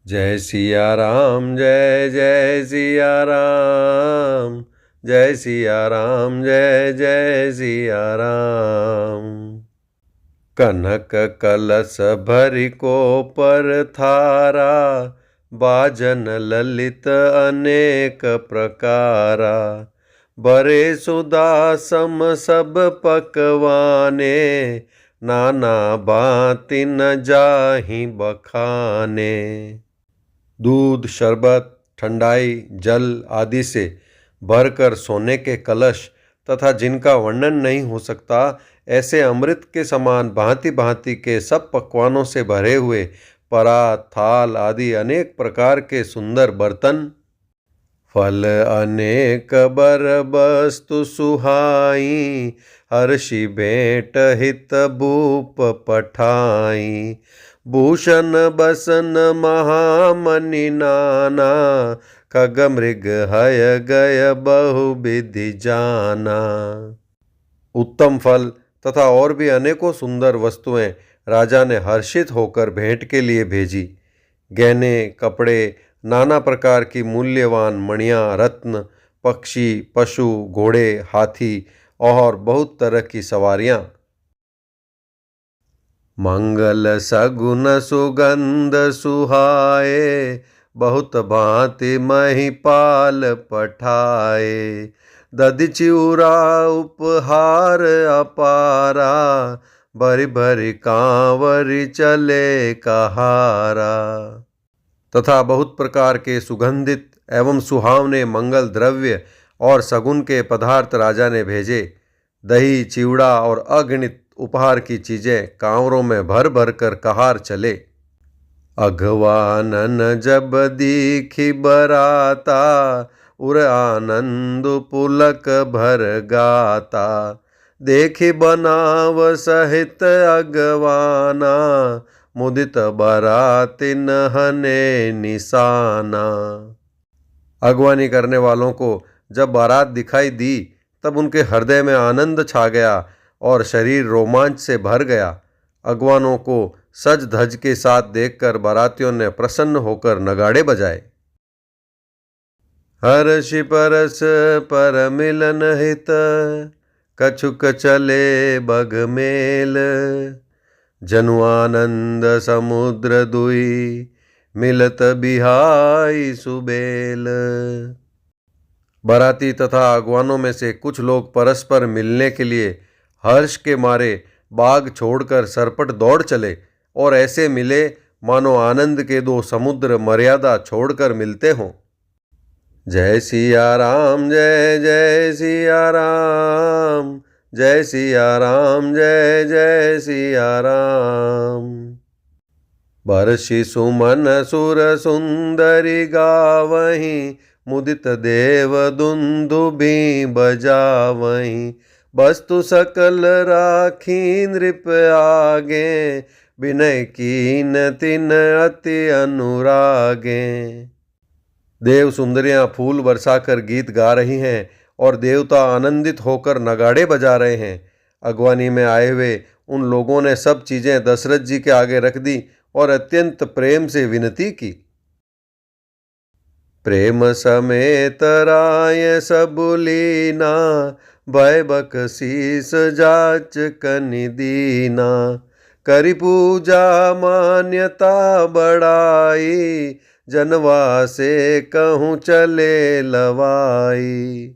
जय सिया राम जय जय सिया राम, जय सिया राम जय जय सिया राम। कनक कलश भरि को पर थारा, बाजन ललित अनेक प्रकारा। बरे सुदासम सब पकवाने, नाना भांति न जाहि बखाने। दूध, शरबत, ठंडाई, जल आदि से भरकर सोने के कलश तथा जिनका वर्णन नहीं हो सकता, ऐसे अमृत के समान भांति भांति के सब पकवानों से भरे हुए परात, थाल आदि अनेक प्रकार के सुंदर बर्तन। फल अनेक बर वस्तु सुहाई, हर्षि भेंट हित भूप पठाई। भूषण बसन महामणि नाना, खग मृग हय गय बहु विधि जाना। उत्तम फल तथा और भी अनेकों सुंदर वस्तुएं राजा ने हर्षित होकर भेंट के लिए भेजी। गहने, कपड़े, नाना प्रकार की मूल्यवान मणियाँ, रत्न, पक्षी, पशु, घोड़े, हाथी और बहुत तरह की सवारियाँ। मंगल सगुन सुगंध सुहाए, बहुत भांति महिपाल पठाए। दधि चिउरा उपहार अपारा, भरी भरी कांवरी चले कहारा। तथा बहुत प्रकार के सुगंधित एवं सुहावने मंगल द्रव्य और सगुन के पदार्थ राजा ने भेजे। दही, चिवड़ा और अगणित उपहार की चीजें कांवरों में भर भर कर कहार चले। अघवानन जब दीखी बराता, उर आनंद पुलक भर गाता। देखी बनाव सहित अगवाना, मुदित बराती नहने निशाना। अगवानी करने वालों को जब बारात दिखाई दी, तब उनके हृदय में आनंद छा गया और शरीर रोमांच से भर गया। अगवानों को सज धज के साथ देखकर बारातियों ने प्रसन्न होकर नगाड़े बजाए। हर्षि परस पर मिलन हित, कछुक चले बग मेल। जनु आनंद समुद्र दुई, मिलत बिहाई सुबेल। बाराती तथा अगवानों में से कुछ लोग परस्पर मिलने के लिए हर्ष के मारे बाग छोड़कर सरपट दौड़ चले और ऐसे मिले मानो आनंद के दो समुद्र मर्यादा छोड़कर मिलते हों। जय सिया राम जय जय सिया राम, जय सिया राम जय जय सिया राम। बरषि सुमन सुर सुंदरी गावहीं, मुदित देव दुंदुभि बजावहीं। वस्तु सकल राखी नृप आगे, विनय कीन तिन अति अनुरागे। देव सुंदरियां फूल बरसाकर गीत गा रही हैं और देवता आनंदित होकर नगाड़े बजा रहे हैं। अगवानी में आए हुए उन लोगों ने सब चीजें दशरथ जी के आगे रख दी और अत्यंत प्रेम से विनती की। प्रेम समेत राय सबुलीना, भय बकसीस जाच कनि दीना। करि पूजा मान्यता बढ़ाई, जनवा से कहूँ चले लवाई।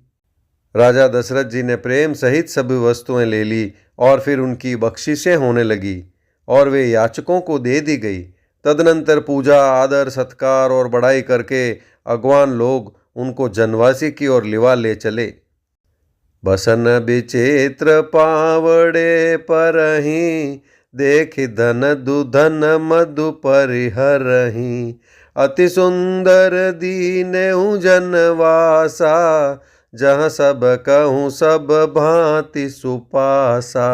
राजा दशरथ जी ने प्रेम सहित सभी वस्तुएं ले ली और फिर उनकी बख्शिशें होने लगी और वे याचकों को दे दी गई। तदनंतर पूजा, आदर, सत्कार और बड़ाई करके अगवान लोग उनको जनवासी की ओर लिवा ले चले। बसन विचित्र पावड़े परहीं, देखि धन दुधन मधु परिहरहीं। अति सुंदर दीनेहु जनवासा, जहाँ सब कहूँ सब भांति सुपासा।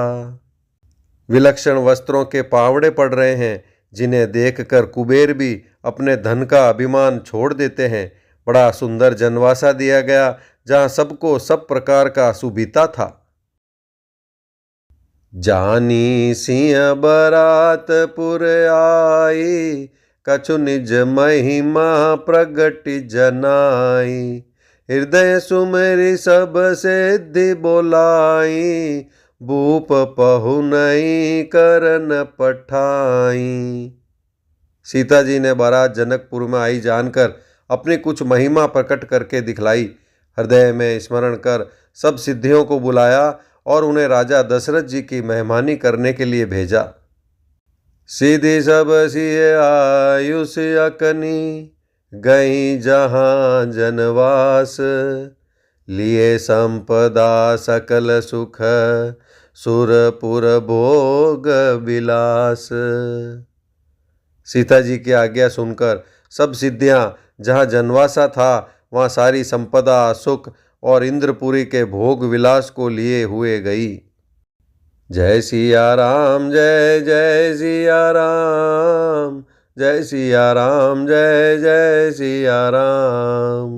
विलक्षण वस्त्रों के पावड़े पड़ रहे हैं, जिन्हें देखकर कुबेर भी अपने धन का अभिमान छोड़ देते हैं। बड़ा सुंदर जनवासा दिया गया, जहाँ सबको सब प्रकार का सुबीता था। जानी सिंह बरातपुर आई, कछु निज महिमा प्रगट जनाई। हृदय सुमेरी सब सिद्धि बोलाई, भूप पहुनई करन पठाई। सीता जी ने बारात जनकपुर में आई जानकर अपनी कुछ महिमा प्रकट करके दिखलाई। हृदय में स्मरण कर सब सिद्धियों को बुलाया और उन्हें राजा दशरथ जी की मेहमानी करने के लिए भेजा। सीधी सब सिय आयुष अकनी, गई जहाँ जनवास। लिए संपदा सकल सुख, सुरपुर भोग विलास। सीता जी की आज्ञा सुनकर सब सिद्धियां जहाँ जनवासा था वहाँ सारी संपदा, सुख और इंद्रपुरी के भोग विलास को लिए हुए गई। जय सिया राम, जय जय सिया राम, जय सिया राम, जय जय सिया राम।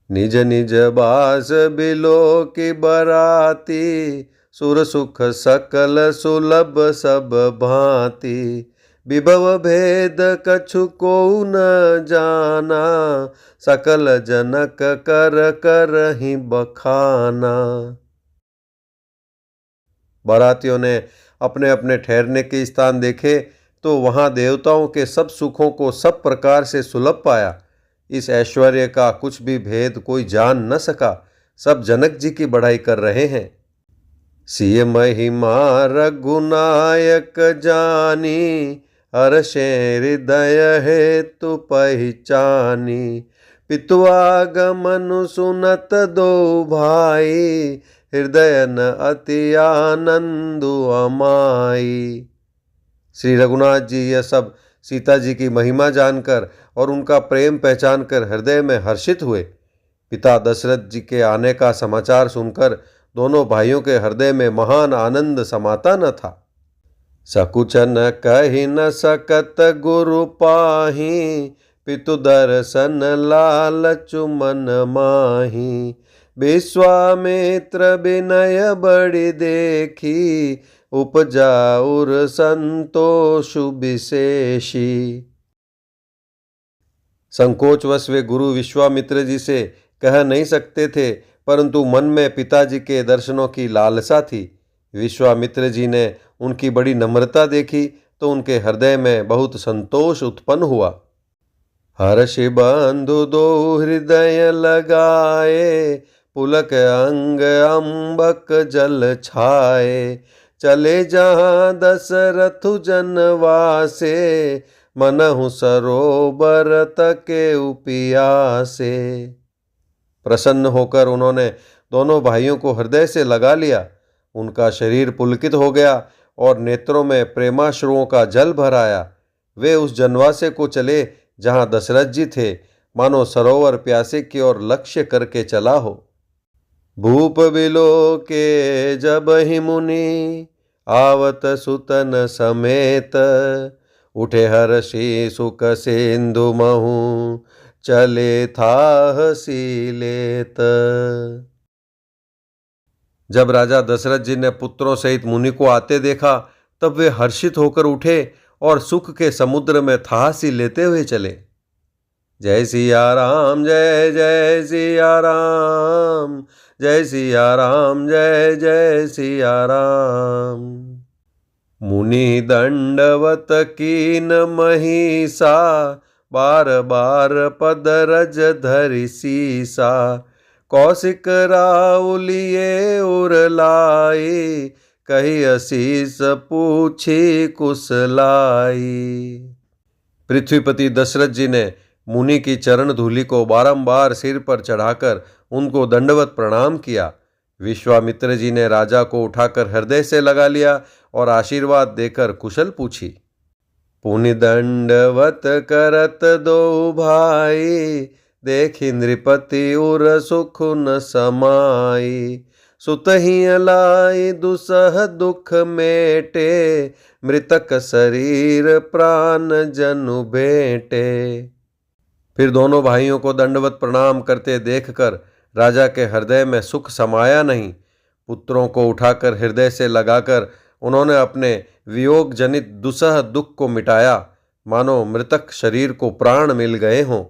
निज निज बास बिलो की बराती, सुर सुख सकल सुलभ सब भांति। विभव भेद कछु को न जाना, सकल जनक कर करहि बखाना। बारातियों ने अपने अपने ठहरने के स्थान देखे तो वहाँ देवताओं के सब सुखों को सब प्रकार से सुलभ पाया। इस ऐश्वर्य का कुछ भी भेद कोई जान न सका। सब जनक जी की बढ़ाई कर रहे हैं। सिय महिमा रघुनायक जानी, हर्षे हृदय हेतु पहचानी। पितुआगमनु सुनत दो भाई, हृदय न अति आनंदु अमाई। श्री रघुनाथ जी यह सब सीता जी की महिमा जानकर और उनका प्रेम पहचानकर हृदय में हर्षित हुए। पिता दशरथ जी के आने का समाचार सुनकर दोनों भाइयों के हृदय में महान आनंद समाता न था। सकुचन कहि न सकत गुरु पाही, पितु दर्शन लालचु मन माही। विश्वामित्र विनय बड़ी देखी, उपजा उर संतोष विशेषी। संकोचवश वे गुरु विश्वामित्र जी से कह नहीं सकते थे, परंतु मन में पिताजी के दर्शनों की लालसा थी। विश्वामित्र जी ने उनकी बड़ी नम्रता देखी तो उनके हृदय में बहुत संतोष उत्पन्न हुआ। हर्षि बंधु दो हृदय लगाए, पुलक अंग अंबक जल छाए। चले जहाँ दशरथु जनवासे, मनहु सरोवर तके उपियासे। प्रसन्न होकर उन्होंने दोनों भाइयों को हृदय से लगा लिया। उनका शरीर पुलकित हो गया और नेत्रों में प्रेमाश्रुओं का जल भर आया। वे उस जनवासे को चले जहाँ दशरथ जी थे, मानो सरोवर प्यासे की ओर लक्ष्य करके चला हो। भूप बिलो के जब ही मुनि, आवत सुतन समेत। उठे हर्षि सुख सिंधु महु, चले थाहसी लेत। जब राजा दशरथ जी ने पुत्रों सहित मुनि को आते देखा तब वे हर्षित होकर उठे और सुख के समुद्र में थाहसी लेते हुए चले। जय सिया राम, जय जय सिया राम, जय सिया राम, जय जय सिया राम। मुनि दंडवत कीन महिषा, बार बार पद रज धरि सीसा। कौशिक राउलिए उर लाई, कही असीस पूछी कुशलाई। पृथ्वीपति दशरथ जी ने मुनि की चरण धूलि को बारंबार सिर पर चढ़ाकर उनको दंडवत प्रणाम किया। विश्वामित्र जी ने राजा को उठाकर हृदय से लगा लिया और आशीर्वाद देकर कुशल पूछी। पुनि दंडवत करत दो भाई, देखि नृपति उर सुख न समाई। सुतहि लाई दुसह दुख मेटे, मृतक शरीर प्राण जनु भेंटे। फिर दोनों भाइयों को दंडवत प्रणाम करते देखकर राजा के हृदय में सुख समाया नहीं। पुत्रों को उठाकर हृदय से लगाकर उन्होंने अपने वियोग जनित दुसह दुख को मिटाया। मानो मृतक शरीर को प्राण मिल गए हों।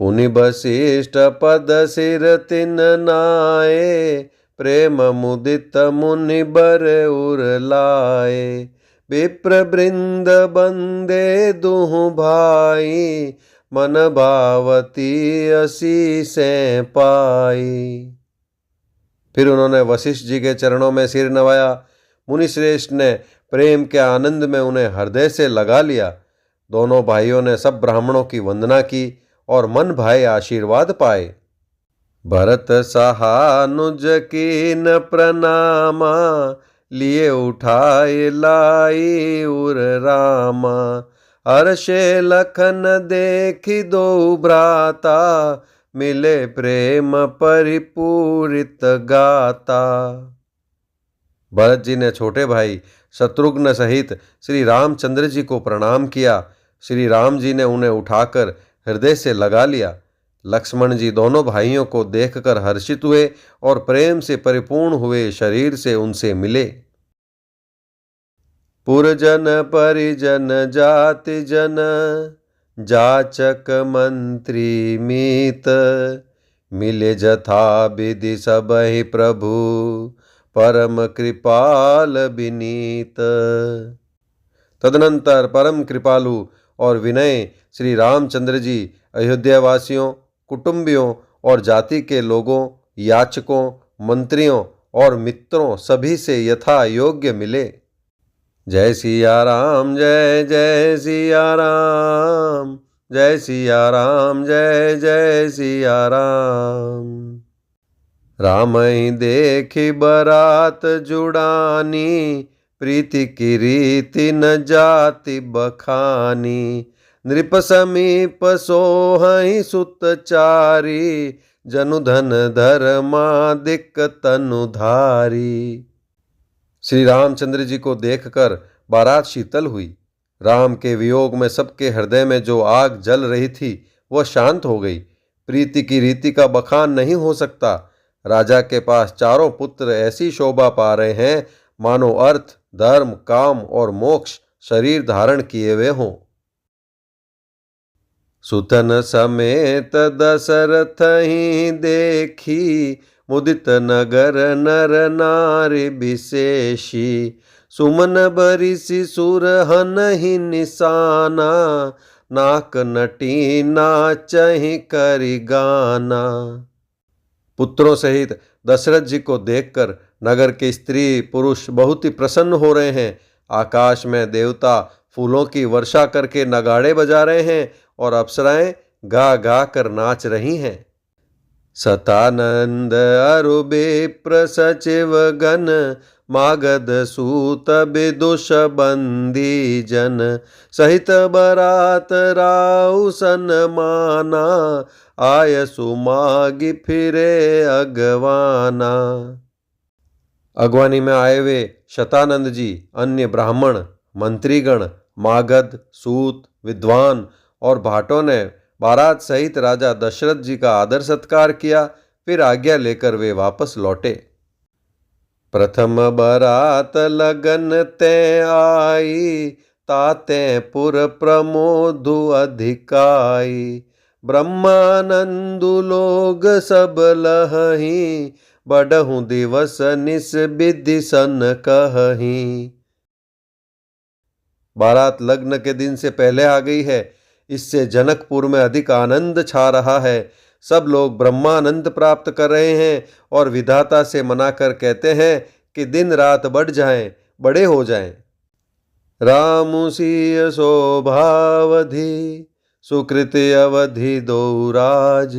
पुनि वशिष्ठ पद सिर तिन नाये, प्रेम मुदित मुनि बर उर लाए। विप्र वृंद बंदे दुहु भाई, मन भावती असी से पाई। फिर उन्होंने वशिष्ठ जी के चरणों में सिर नवाया। मुनिश्रेष्ठ ने प्रेम के आनंद में उन्हें हृदय से लगा लिया। दोनों भाइयों ने सब ब्राह्मणों की वंदना की और मन भाए आशीर्वाद पाए। भरत सहानुज कीन प्रणामा, लिए उठाए लाई उर रामा। हर्षे लखन देखी दो भ्राता, मिले प्रेम परिपूरित गाता। भरत जी ने छोटे भाई शत्रुघ्न सहित श्री रामचंद्र जी को प्रणाम किया। श्री राम जी ने उन्हें उठाकर हृदय से लगा लिया। लक्ष्मण जी दोनों भाइयों को देखकर हर्षित हुए और प्रेम से परिपूर्ण हुए शरीर से उनसे मिले। पुरजन परिजन जाति जन, जाचक मंत्री मीत। मिले जथा विधि सबहि प्रभु, परम कृपाल विनीत। तदनंतर परम कृपालु और विनय श्री रामचंद्र जी अयोध्यावासियों, कुटुंबियों और जाति के लोगों, याचकों, मंत्रियों और मित्रों सभी से यथा योग्य मिले। जय सिया राम, जय जय सिया राम, जय सिया राम, जय जय सिया राम। राम ही देखी बरात जुड़ानी, प्रीति की रीति न जाति बखानी। नृप समीप सोहहि सुतचारी, जनुधन धर्मादिक तनुधारी। श्री रामचंद्र जी को देखकर बारात शीतल हुई। राम के वियोग में सबके हृदय में जो आग जल रही थी वह शांत हो गई। प्रीति की रीति का बखान नहीं हो सकता। राजा के पास चारों पुत्र ऐसी शोभा पा रहे हैं मानो अर्थ, धर्म, काम और मोक्ष शरीर धारण किए हुए हों। सुतन समेत दशरथ ही देखी, मुदित नगर नर नारी विशेषी। सुमन बरिसि सुरहन ही निशाना, नाक नटी नाचहि करि गाना। पुत्रों सहित दशरथ जी को देखकर नगर के स्त्री पुरुष बहुत ही प्रसन्न हो रहे हैं। आकाश में देवता फूलों की वर्षा करके नगाड़े बजा रहे हैं और अप्सराएं गा गा कर नाच रही हैं। सतानंद अरु विप्र सचिव गण, मागध सूत विदुष बंदी जन। सहित बरात राउ सन्माना, आय सुमागी फिरे अगवाना। अगवानी में आए हुए शतानंद जी, अन्य ब्राह्मण, मंत्रीगण, मागध, सूत, विद्वान और भाटों ने बारात सहित राजा दशरथ जी का आदर सत्कार किया। फिर आज्ञा लेकर वे वापस लौटे। प्रथम बरात लगन ते आई, ताते पुर प्रमोदु अधिकाई। ब्रह्मानंदु लोग सब लहहीं, बढ़हु दिवस निस विधि सन कहहीं। बारात लग्न के दिन से पहले आ गई है। इससे जनकपुर में अधिक आनंद छा रहा है। सब लोग ब्रह्मानंद प्राप्त कर रहे हैं और विधाता से मनाकर कहते हैं कि दिन रात बढ़ जाएं, बड़े हो जाएं। रामुसीय शोभावधि, सुकृति अवधि दो राज।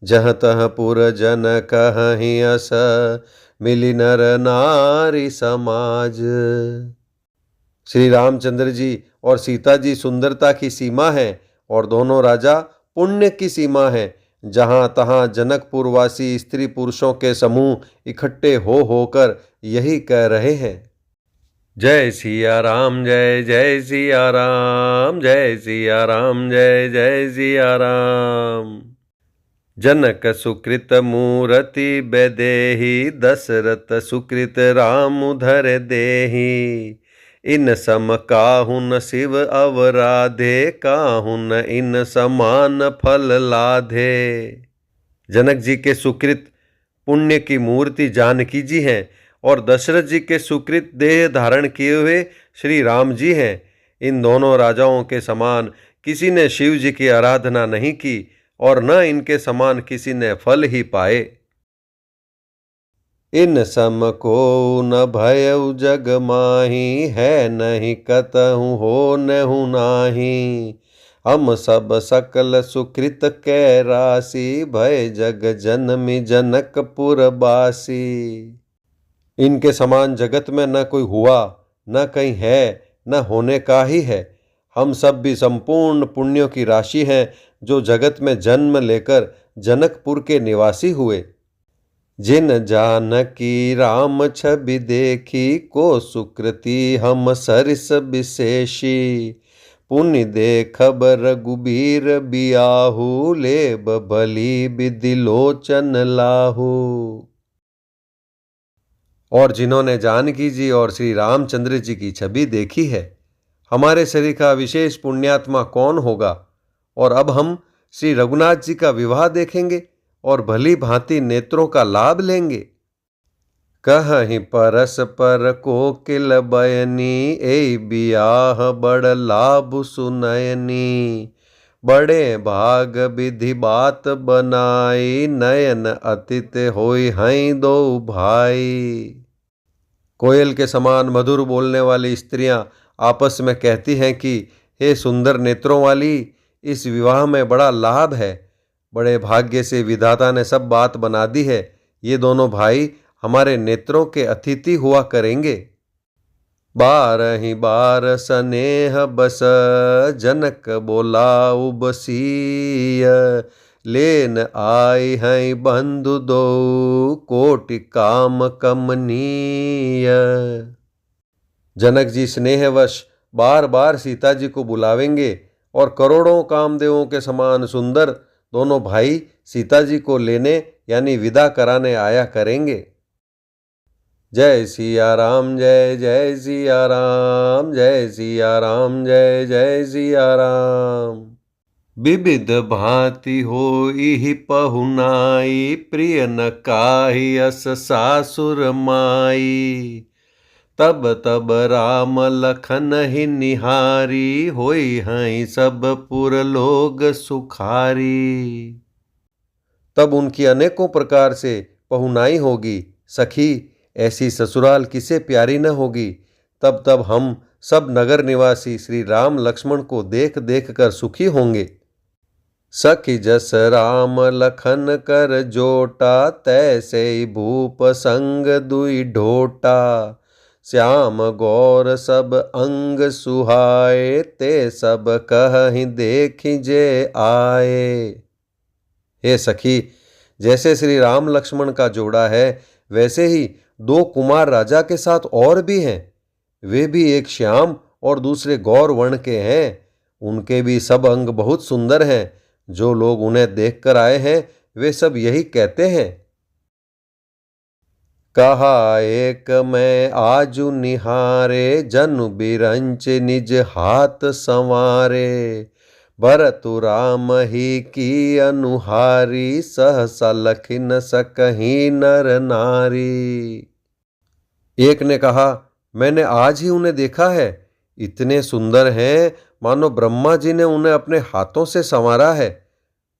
जह तह पुर जन कहहीं अस, मिली नर नारी समाज। श्री रामचंद्र जी और सीता जी सुंदरता की सीमा है और दोनों राजा पुण्य की सीमा है। जहाँ तहाँ जनकपुरवासी स्त्री पुरुषों के समूह इकट्ठे हो होकर यही कह रहे हैं। जय सिया राम, जय जय सिया राम, जय सिया राम, जय जय सिया राम। जनक सुकृत मूरति बेदेहि, दशरथ सुकृत राम धर देहि। इन सम काहुन शिव अवराधे, काहुन इन समान फल लाधे। जनक जी के सुकृत पुण्य की मूर्ति जानकी जी हैं और दशरथ जी के सुकृत देह धारण किए हुए श्री राम जी हैं। इन दोनों राजाओं के समान किसी ने शिव जी की आराधना नहीं की और न इनके समान किसी ने फल ही पाए। इन सम को न भयउ जग माही, है नहीं कतहु हो नहु नाही। हम सब सकल सुकृत कै राशि, भय जग जनमी जनकपुर बासी। इनके समान जगत में न कोई हुआ, न कहीं है, न होने का ही है। हम सब भी संपूर्ण पुण्यों की राशि हैं, जो जगत में जन्म लेकर जनकपुर के निवासी हुए। जिन जानकी राम छवि देखी, को सुकृति हम सरिस विशेषी। पुण्य देखब रघुबीर बियाहू, लेब भली विधि लोचन लाहू। और जिन्होंने जानकी जी और श्री रामचंद्र जी की छवि देखी है, हमारे शरीर का विशेष पुण्यात्मा कौन होगा। और अब हम श्री रघुनाथ जी का विवाह देखेंगे और भली भांति नेत्रों का लाभ लेंगे। कहीं परस्पर कोकिल बयनी, ए बियाह बड़ लाभ सुनयनी। बड़े भाग विधि बात बनाई, नयन अतित होई हैं दो भाई। कोयल के समान मधुर बोलने वाली स्त्रियां आपस में कहती हैं कि हे सुंदर नेत्रों वाली, इस विवाह में बड़ा लाभ है। बड़े भाग्य से विधाता ने सब बात बना दी है। ये दोनों भाई हमारे नेत्रों के अतिथि हुआ करेंगे। 12 बार स्नेह बस, जनक बोला उबसीय। लेन आए हैं बंधु दो, कोटि काम कमनीय। जनक जी स्नेहवश बार बार सीता जी को बुलावेंगे और करोड़ों कामदेवों के समान सुंदर दोनों भाई सीता जी को लेने यानी विदा कराने आया करेंगे। जय सिया राम, जय जय सिया राम, जय सिया राम, जय जय सिया राम। विविध भांति होई पहुनाई, प्रिय न काहि अस सासुर माई। तब तब राम लखन ही निहारी, होई हैं सब पुर लोग सुखारी। तब उनकी अनेकों प्रकार से पहुनाई होगी। सखी, ऐसी ससुराल किसे प्यारी न होगी। तब तब हम सब नगर निवासी श्री राम लक्ष्मण को देख देख कर सुखी होंगे। सखी जस राम लखन कर जोटा, तैसे भूप संग दुई ढोटा। श्याम गौर सब अंग सुहाए, ते सब कहीं देखी जे आए। हे सखी, जैसे श्री राम लक्ष्मण का जोड़ा है, वैसे ही 2 कुमार राजा के साथ और भी हैं। वे भी एक श्याम और दूसरे गौर वर्ण के हैं। उनके भी सब अंग बहुत सुंदर हैं। जो लोग उन्हें देखकर आए हैं, वे सब यही कहते हैं। कहा एक मैं आजु निहारे, जनु बिरंच निज हाथ संवारे। भरतु राम ही की अनुहारी, सहसा लखि न सकहीं नर नारी। एक ने कहा, मैंने आज ही उन्हें देखा है। इतने सुंदर हैं मानो ब्रह्मा जी ने उन्हें अपने हाथों से संवारा है।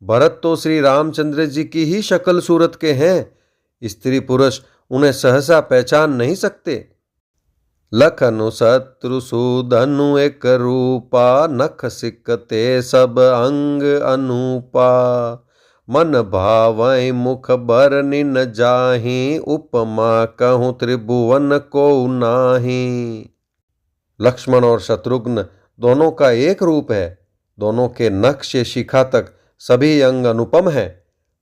भरत तो श्री रामचंद्र जी की ही शक्ल सूरत के हैं। स्त्री पुरुष उन्हें सहसा पहचान नहीं सकते। लखनु शत्रु सुधनु एक रूपा, नख सिकते सब अंग अनूपा। मन भावै मुख बरनि न जाहि, उपमा कहूँ त्रिभुवन को नाही। लक्ष्मण और शत्रुघ्न दोनों का एक रूप है। दोनों के नख से शिखा तक सभी अंग अनुपम हैं।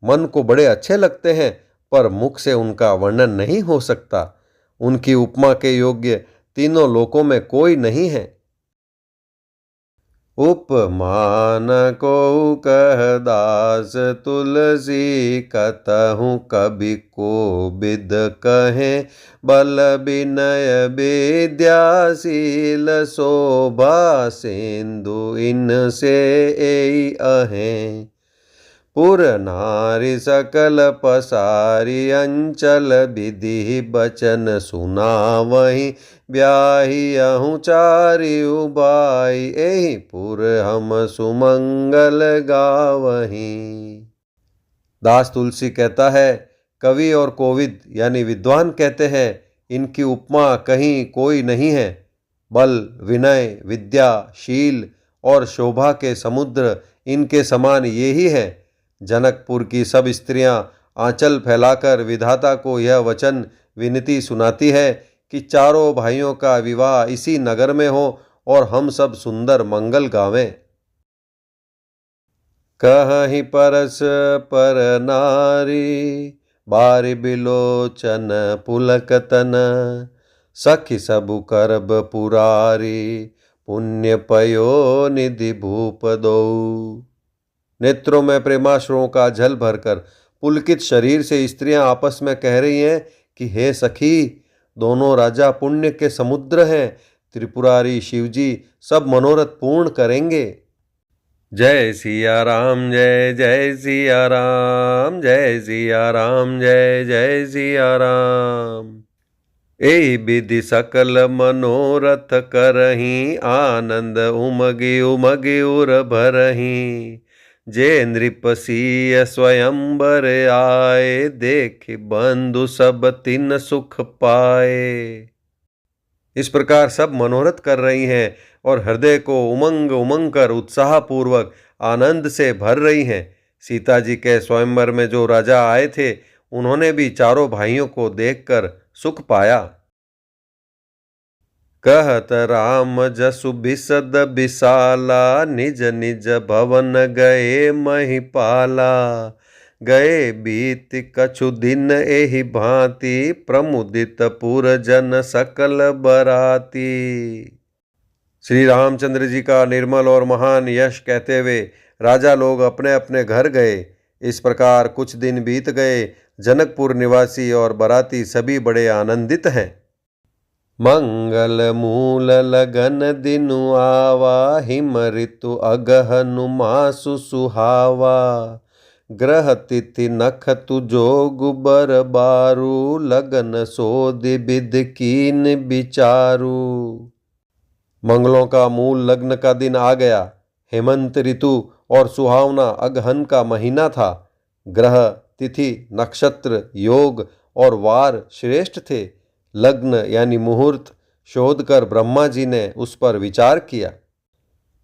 मन को बड़े अच्छे लगते हैं, पर मुख से उनका वर्णन नहीं हो सकता। उनकी उपमा के योग्य तीनों लोकों में कोई नहीं है। उपमान को कह दास तुलसी, कतहु कवि को बिद कहें। बल विनय विद्याशील शोभा सिंधु, इनसे एई अहें। पुर नारी सकल पसारी, अंचल विधि बचन सुनावहीं। ब्याहियहु चारि उबाई, एहि पुर हम सुमंगल गावहीं। दास तुलसी कहता है, कवि और कोविद यानी विद्वान कहते हैं, इनकी उपमा कहीं कोई नहीं है। बल, विनय, विद्या, शील और शोभा के समुद्र इनके समान ये ही है। जनकपुर की सब स्त्रियां आंचल फैलाकर विधाता को यह वचन विनती सुनाती है कि चारों भाइयों का विवाह इसी नगर में हो और हम सब सुंदर मंगल गावें। कहीं परस पर नारी, बारि बिलोचन पुलकतन। सखी सबु करब पुरारी, पुण्य पयो निधि भूप दो। नेत्रों में प्रेमाश्रुओं का जल भरकर पुलकित शरीर से स्त्रियां आपस में कह रही हैं कि हे सखी, दोनों राजा पुण्य के समुद्र हैं। त्रिपुरारी शिवजी सब मनोरथ पूर्ण करेंगे। जय सिया राम, जय जय सिया राम, जय सिया राम, जय जय सिया राम। एहि विधि सकल मनोरथ करहीं, आनंद उमगी उमगी उर भरहीं। जे नृप सिय स्वयंवर आए, देख बंधु सब तिन सुख पाए। इस प्रकार सब मनोरथ कर रही हैं और हृदय को उमंग उमंग कर उत्साहपूर्वक आनंद से भर रही हैं। सीता जी के स्वयंवर में जो राजा आए थे, उन्होंने भी चारों भाइयों को देखकर सुख पाया। कहत राम जसु बिसद बिसाला, निज निज भवन गए महिपाला। गए बीत कछु दिन एहि भांति, प्रमुदित पुर जन सकल बराती। श्री रामचंद्र जी का निर्मल और महान यश कहते हुए राजा लोग अपने अपने घर गए। इस प्रकार कुछ दिन बीत गए। जनकपुर निवासी और बराती सभी बड़े आनंदित हैं। मंगल मूल लगन दिनु आवा, हिम ऋतु अगहनु मासु सुहावा। ग्रह तिथि नखतु जोगु बर बारू, लगन सोधि विध कीन विचारू। मंगलों का मूल लग्न का दिन आ गया। हेमंत ऋतु और सुहावना अगहन का महीना था। ग्रह, तिथि, नक्षत्र, योग और वार श्रेष्ठ थे। लग्न यानी मुहूर्त शोध कर ब्रह्मा जी ने उस पर विचार किया।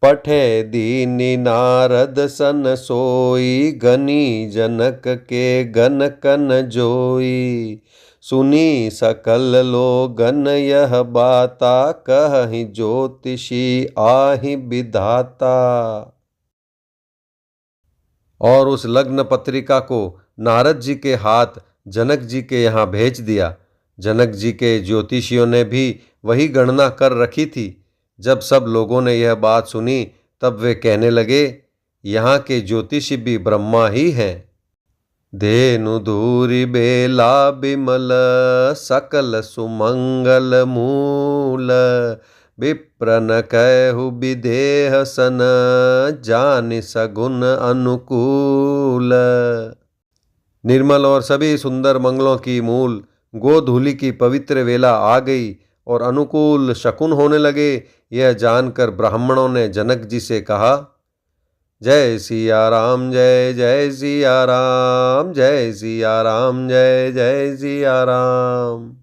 पठे दीनी नारद सन सोई, गनी जनक के गन कन जोई। सुनी सकल लोगन यह बाता, कहि ज्योतिषी आहि विधाता। और उस लग्न पत्रिका को नारद जी के हाथ जनक जी के यहाँ भेज दिया। जनक जी के ज्योतिषियों ने भी वही गणना कर रखी थी। जब सब लोगों ने यह बात सुनी, तब वे कहने लगे, यहाँ के ज्योतिषी भी ब्रह्मा ही हैं। धेनु धूरि बेला बिमल, सकल सुमंगल मूल। विप्रन कहु विदेह सन, जानि सगुन अनुकूल। निर्मल और सभी सुंदर मंगलों की मूल गोधूलि की पवित्र वेला आ गई और अनुकूल शकुन होने लगे। यह जानकर ब्राह्मणों ने जनक जी से कहा, जय सिया राम, जय जय सिया राम, जय सिया राम, जय जय सिया राम।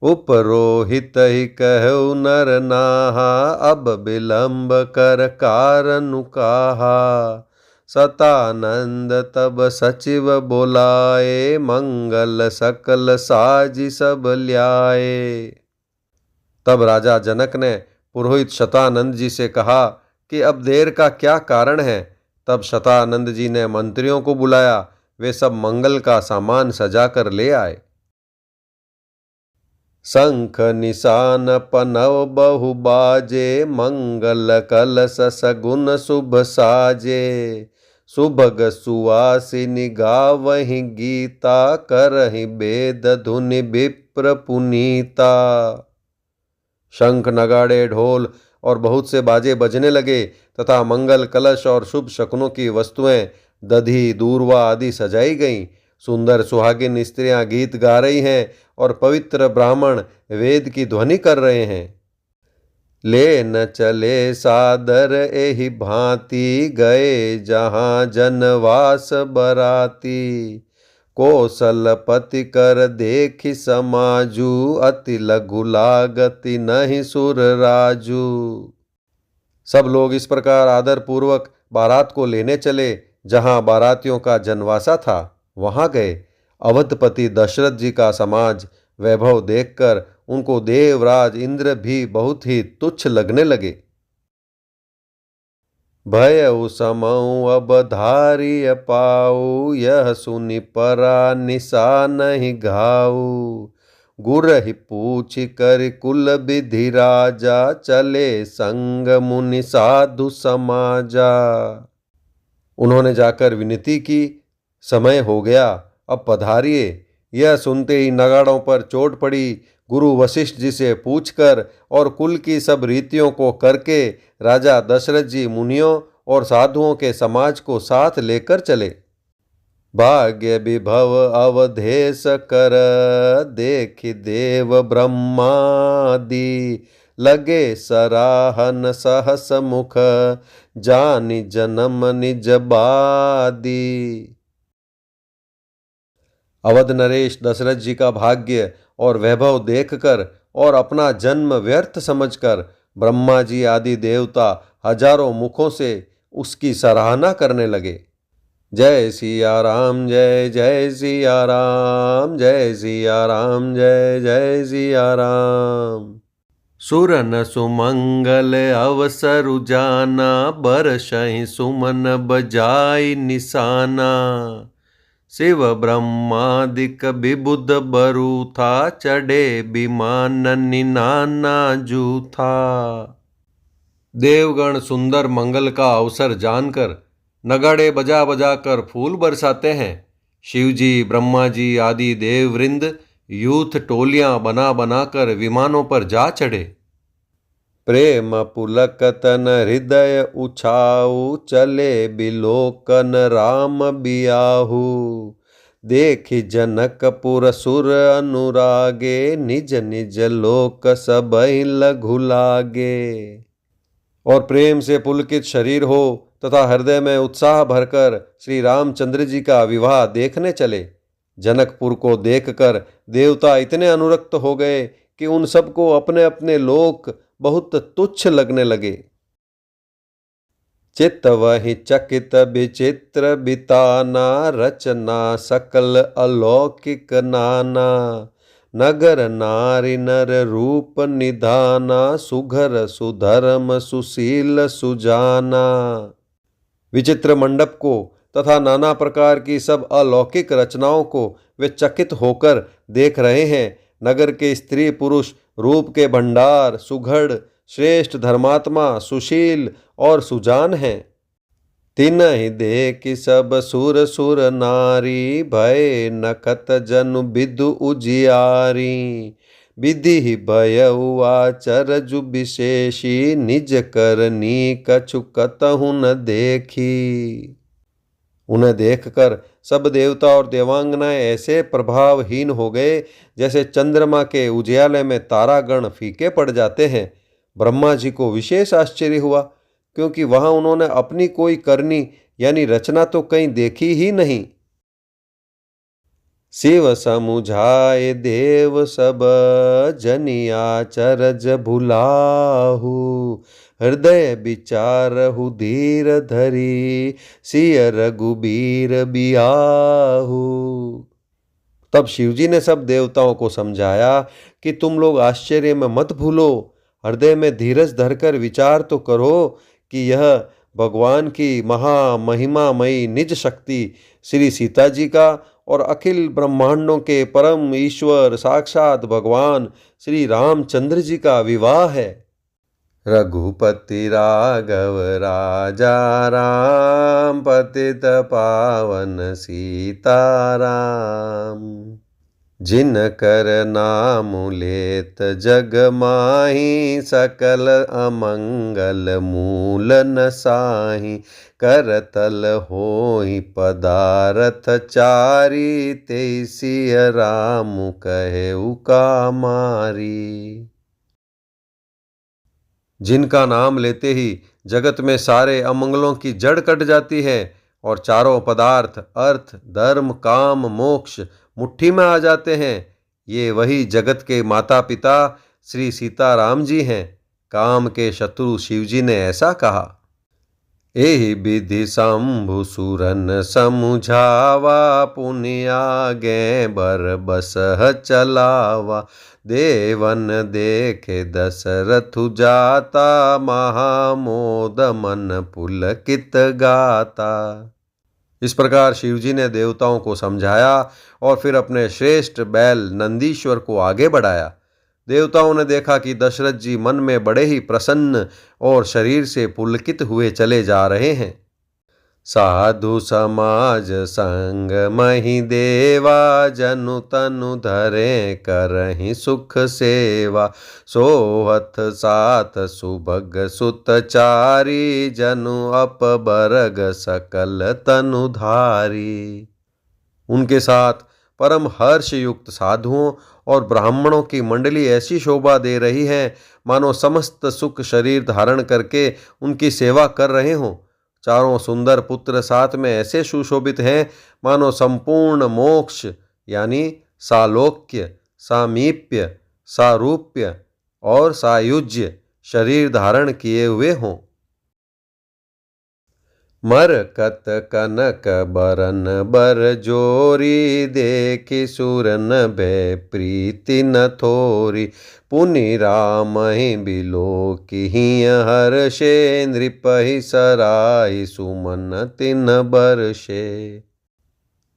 उपरोहित ही कहु नर नाहा, अब विलंब कर कारनु काहा। सतानंद तब सचिव बोलाए, मंगल सकल साजी सब ल्याए। तब राजा जनक ने पुरोहित शतानंद जी से कहा कि अब देर का क्या कारण है। तब शतानंद जी ने मंत्रियों को बुलाया। वे सब मंगल का सामान सजा कर ले आए। शंख निशान पनव बहु बाजे, मंगल कलश सगुन शुभ साजे। सुभग सुवासिनी गावहि गीता, करहि वेद धुनि विप्र पुनीता। शंख नगाड़े ढोल और बहुत से बाजे बजने लगे तथा मंगल कलश और शुभ शकुनों की वस्तुएं दधी दूर्वा आदि सजाई गईं। सुंदर सुहागिन स्त्रियां गीत गा रही हैं और पवित्र ब्राह्मण वेद की ध्वनि कर रहे हैं। ले न चले सादर एहि भांति, गए जहाँ जनवास बराती। कौशलपति कर देखि समाजू, अति लघु लागति नहीं सुर राजू। सब लोग इस प्रकार आदर पूर्वक बारात को लेने चले। जहाँ बारातियों का जनवासा था वहाँ गए। अवधपति दशरथ जी का समाज वैभव देखकर उनको देवराज इंद्र भी बहुत ही तुच्छ लगने लगे। भयउ समऊ अब धारिय पाऊ, यह सुनि परा निशा नहीं घाऊ। गुरहि पूछ कर कुल विधि राजा, चले संग मुनि साधु समाजा। उन्होंने जाकर विनती की, समय हो गया, अब पधारिए। यह सुनते ही नगाड़ों पर चोट पड़ी। गुरु वशिष्ठ जी से पूछकर और कुल की सब रीतियों को करके राजा दशरथ जी मुनियों और साधुओं के समाज को साथ लेकर चले। भाग्य विभव अवधेश कर, देखि देव ब्रह्मादि। लगे सराहन सहस मुख, जानि जन्म निज बादी। अवध नरेश दशरथ जी का भाग्य और वैभव देखकर और अपना जन्म व्यर्थ समझकर ब्रह्मा जी आदि देवता हजारों मुखों से उसकी सराहना करने लगे। जय सिया राम, जय जय सिया राम, जय सिया राम, जय जय सिया राम। सुरन सुमंगल अवसर जाना, बरसहि सुमन बजाई निशाना। शिव ब्रह्मादिक विबुध बरु था, चढ़े विमान निनाना जूथा। देवगण सुंदर मंगल का अवसर जानकर नगाड़े बजा बजा कर फूल बरसाते हैं। शिवजी ब्रह्मा जी आदि देववृंद यूथ टोलियां बना बनाकर विमानों पर जा चढ़े। प्रेम पुलक तन हृदय उछाऊ, चले बिलोकन राम बियाहू। देखि जनकपुर सुर अनुरागे, निज निज लोक सबहि लघु लागे। और प्रेम से पुलकित शरीर हो तथा हृदय में उत्साह भरकर श्री रामचंद्र जी का विवाह देखने चले। जनकपुर को देखकर देवता इतने अनुरक्त हो गए कि उन सबको अपने अपने लोक बहुत तुच्छ लगने लगे। चित्त वही चकित विचित्र बिताना, रचना सकल अलौकिक नाना। नगर नारी नर रूप निधाना, सुघर सुधर्म सुशील सुजाना। विचित्र मंडप को तथा नाना प्रकार की सब अलौकिक रचनाओं को वे चकित होकर देख रहे हैं। नगर के स्त्री पुरुष रूप के भंडार, सुघड़, श्रेष्ठ, धर्मात्मा, सुशील और सुजान हैं। तिन्हि देखि सब सुर सुर नारी, भय नखत जनु बिदु उजियारी। विधि भयउ आचरजु विशेषी, निज करनी कछु कतहु न देखी। उन्हें देखकर सब देवता और देवांगनाएं ऐसे प्रभावहीन हो गए जैसे चंद्रमा के उजियाले में तारागण फीके पड़ जाते हैं। ब्रह्मा जी को विशेष आश्चर्य हुआ, क्योंकि वहां उन्होंने अपनी कोई करनी यानी रचना तो कहीं देखी ही नहीं। शिव समुझाए देव सब, जनिया चरज भुलाहू। हृदय विचारहु धीर धरी, सिय रघुबीर बियाहू। तब शिवजी ने सब देवताओं को समझाया कि तुम लोग आश्चर्य में मत भूलो, हृदय में धीरज धरकर विचार तो करो कि यह भगवान की महामहिमामयी निज शक्ति श्री सीता जी का और अखिल ब्रह्मांडों के परम ईश्वर साक्षात भगवान श्री रामचंद्र जी का विवाह है। रघुपति राघव राजा राम पतित पावन सीताराम। जिनकर नाम लेत जग माही सकल अमंगल मूल नसाही। करतल होई पदारथ चारी तेसिय राम कहेउ कामारी। जिनका नाम लेते ही जगत में सारे अमंगलों की जड़ कट जाती है और चारों पदार्थ अर्थ धर्म काम मोक्ष मुट्ठी में आ जाते हैं, ये वही जगत के माता पिता श्री सीताराम जी हैं। काम के शत्रु शिवजी ने ऐसा कहा। एहि विधि शंभु सुरन समुझावा पुनिया गे बर बसह चलावा। देवन देखे दशरथु जाता महामोद मन पुलकित गाता। इस प्रकार शिवजी ने देवताओं को समझाया और फिर अपने श्रेष्ठ बैल नंदीश्वर को आगे बढ़ाया। देवताओं ने देखा कि दशरथ जी मन में बड़े ही प्रसन्न और शरीर से पुलकित हुए चले जा रहे हैं। साधु समाज संग मही देवा जनु तनु धरे करहि सुख सेवा। सोहत साथ सुभग सुत चारी जनु अपबरग सकल तनु धारी। उनके साथ परम हर्ष युक्त साधुओं और ब्राह्मणों की मंडली ऐसी शोभा दे रही है मानो समस्त सुख शरीर धारण करके उनकी सेवा कर रहे हों। चारों सुंदर पुत्र साथ में ऐसे सुशोभित हैं मानो संपूर्ण मोक्ष यानी सालोक्य सामीप्य सारूप्य और सायुज्य शरीर धारण किए हुए हों। मरकत कनक बरन बर जोरी देखि सुरन भय प्रीति न थोरी। पुनि राम ही बिलो किहि हर्षे नृपहि सराहि सुमन तिन बरषे।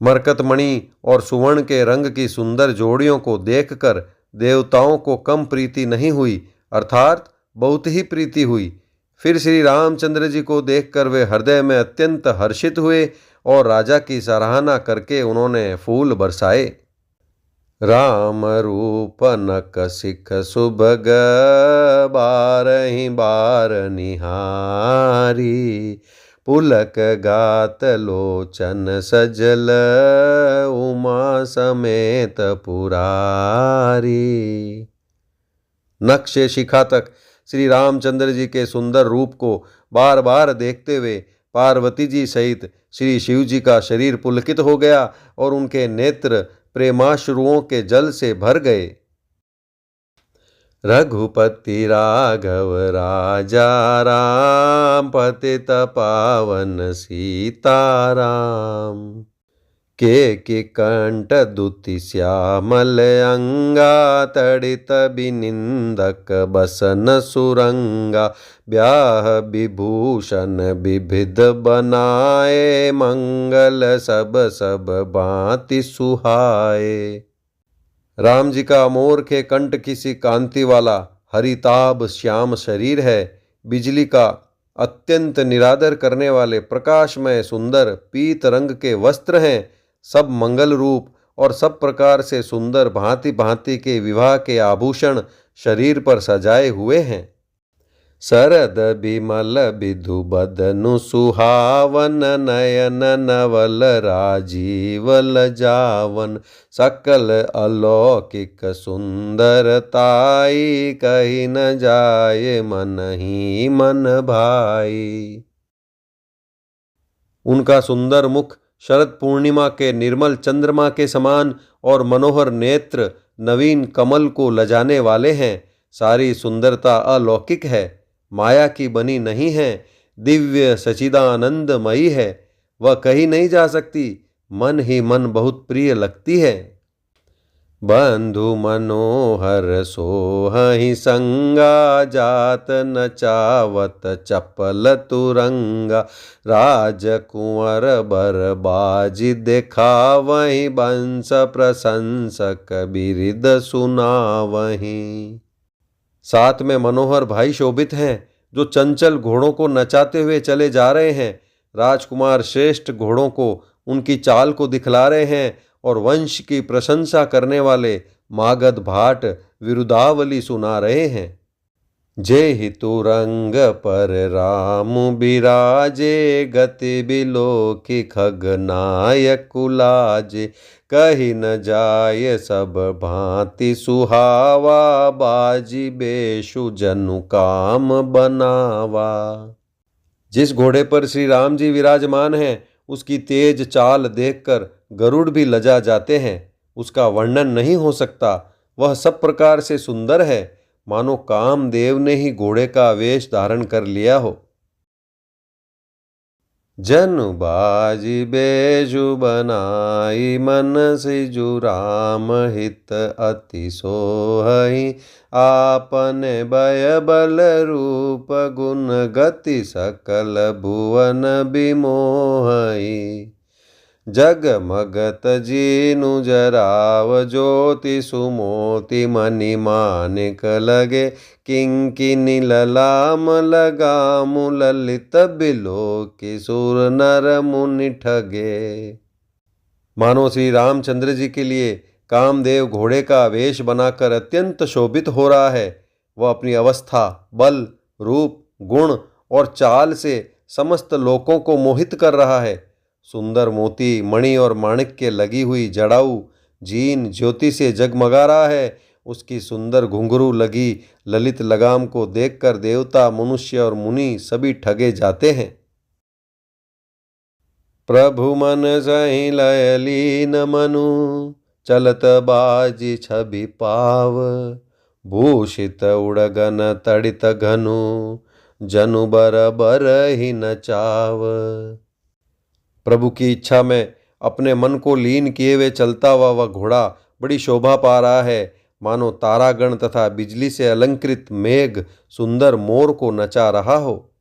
मरकत मणि और सुवर्ण के रंग की सुंदर जोड़ियों को देखकर देवताओं को कम प्रीति नहीं हुई अर्थात बहुत ही प्रीति हुई। फिर श्री रामचंद्र जी को देखकर वे हृदय में अत्यंत हर्षित हुए और राजा की सराहना करके उन्होंने फूल बरसाए। राम रूप नक सिख सुभग बारहि बार निहारी। पुलक गात लोचन सजल उमा समेत पुरारी। नख से शिखा तक श्री रामचंद्र जी के सुंदर रूप को बार बार देखते हुए पार्वती जी सहित श्री शिव जी का शरीर पुलकित हो गया और उनके नेत्र प्रेमाश्रुओं के जल से भर गए। रघुपति राघव राजा राम पतित पावन सीताराम। के कंठ दुति श्यामल अंगा तड़ित बिनिंदक बसन सुरंगा। ब्याह विभूषण विविध बनाए मंगल सब सब भांति सुहाए। राम जी का मोर के कंठ किसी कांति वाला हरिताभ श्याम शरीर है। बिजली का अत्यंत निरादर करने वाले प्रकाशमय सुंदर पीत रंग के वस्त्र हैं। सब मंगल रूप और सब प्रकार से सुंदर भांति भांति के विवाह के आभूषण शरीर पर सजाए हुए हैं। शरद बिमल बिधु बदनु सुहावन नयन नवल राजीवल जावन। सकल अलौकिक सुंदरताई कही न जाए मन ही मन भाई। उनका सुंदर मुख शरद पूर्णिमा के निर्मल चंद्रमा के समान और मनोहर नेत्र नवीन कमल को लजाने वाले हैं। सारी सुंदरता अलौकिक है, माया की बनी नहीं है, दिव्य सचिदानंदमयी है। वह कही नहीं जा सकती, मन ही मन बहुत प्रिय लगती है। बंधु मनोहर सोहहि संगा, जात नचावत चपल तुरंगा। राजकुंवर बर बाजी देखावहीं, बंस प्रशंसक बिरिद सुनावहीं। साथ में मनोहर भाई शोभित हैं, जो चंचल घोड़ों को नचाते हुए चले जा रहे हैं। राजकुमार श्रेष्ठ घोड़ों को उनकी चाल को दिखला रहे हैं और वंश की प्रशंसा करने वाले मागध भाट विरुदावली सुना रहे हैं। जय हि तुरंग पर राम बिराजे, गति बिलोकी खगनायक कुलाजे। कही न जाय सब भांति सुहावा, बाजी बेशु जनु काम बनावा। जिस घोड़े पर श्री राम जी विराजमान हैं, उसकी तेज चाल देखकर गरुड़ भी लजा जाते हैं। उसका वर्णन नहीं हो सकता। वह सब प्रकार से सुंदर है, मानो कामदेव ने ही घोड़े का वेश धारण कर लिया हो। जनु बाजी बेजु बनाई, मन सिजु राम हित अति सोहहि। आपने भय बल रूप गुण, गति सकल भुवन बिमोहई। जगमगत जीनु जराव ज्योति, सुमोति मणि मानिक लगे। किंकिनी ललाम लगामु, ललित बिलोकी सुर नर मुनि ठगे। मानो श्री रामचंद्र जी के लिए कामदेव घोड़े का वेश बनाकर अत्यंत शोभित हो रहा है। वह अपनी अवस्था, बल, रूप, गुण और चाल से समस्त लोकों को मोहित कर रहा है। सुंदर मोती, मणि और माणिक्य लगी हुई जड़ाऊ जीन ज्योति से जगमगा रहा है। उसकी सुंदर घुंघरू लगी ललित लगाम को देखकर देवता, मनुष्य और मुनि सभी ठगे जाते हैं। प्रभु मन सही लय लीन मनु, चलत बाजी छवि पाव। भूषित उड़गन तड़ित घनु, जनु बर बर ही नचाव। प्रभु की इच्छा में अपने मन को लीन किए हुए चलता हुआ वह घोड़ा बड़ी शोभा पा रहा है, मानो तारागण तथा बिजली से अलंकृत मेघ सुंदर मोर को नचा रहा हो।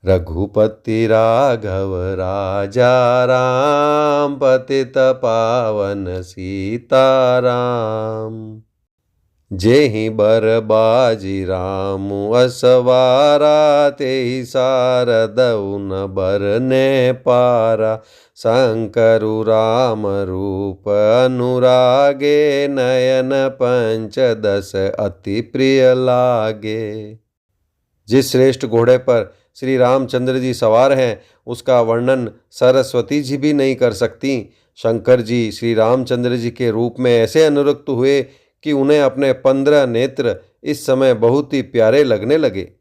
रघुपति राघव राजा राम, पतित पावन सीताराम। जेहि बर बाजी रामु असवारा, तेहि सारदउ न बरने पारा। शंकरु राम रूप अनुरागे, नयन पंचदश अति प्रिय लागे। जिस श्रेष्ठ घोड़े पर श्री रामचंद्र जी सवार हैं, उसका वर्णन सरस्वती जी भी नहीं कर सकती। शंकर जी श्री रामचंद्र जी के रूप में ऐसे अनुरक्त हुए कि उन्हें अपने 15 नेत्र इस समय बहुत ही प्यारे लगने लगे।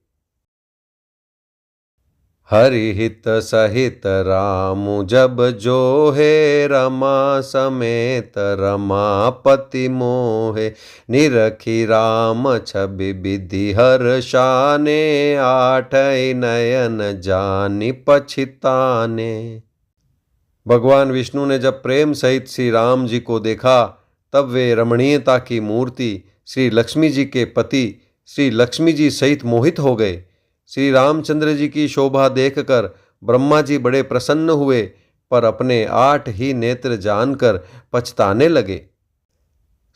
हरिहित सहित रामु जब जोहे, रमा समेत रमापति मोहे। निरखी राम छवि विधि हर्षाने, आठै नयन जानि पछिताने। भगवान विष्णु ने जब प्रेम सहित श्री राम जी को देखा, तब वे रमणीयता की मूर्ति श्री लक्ष्मी जी के पति श्री लक्ष्मी जी सहित मोहित हो गए। श्री रामचंद्र जी की शोभा देखकर ब्रह्मा जी बड़े प्रसन्न हुए, पर अपने 8 ही नेत्र जानकर पछताने लगे।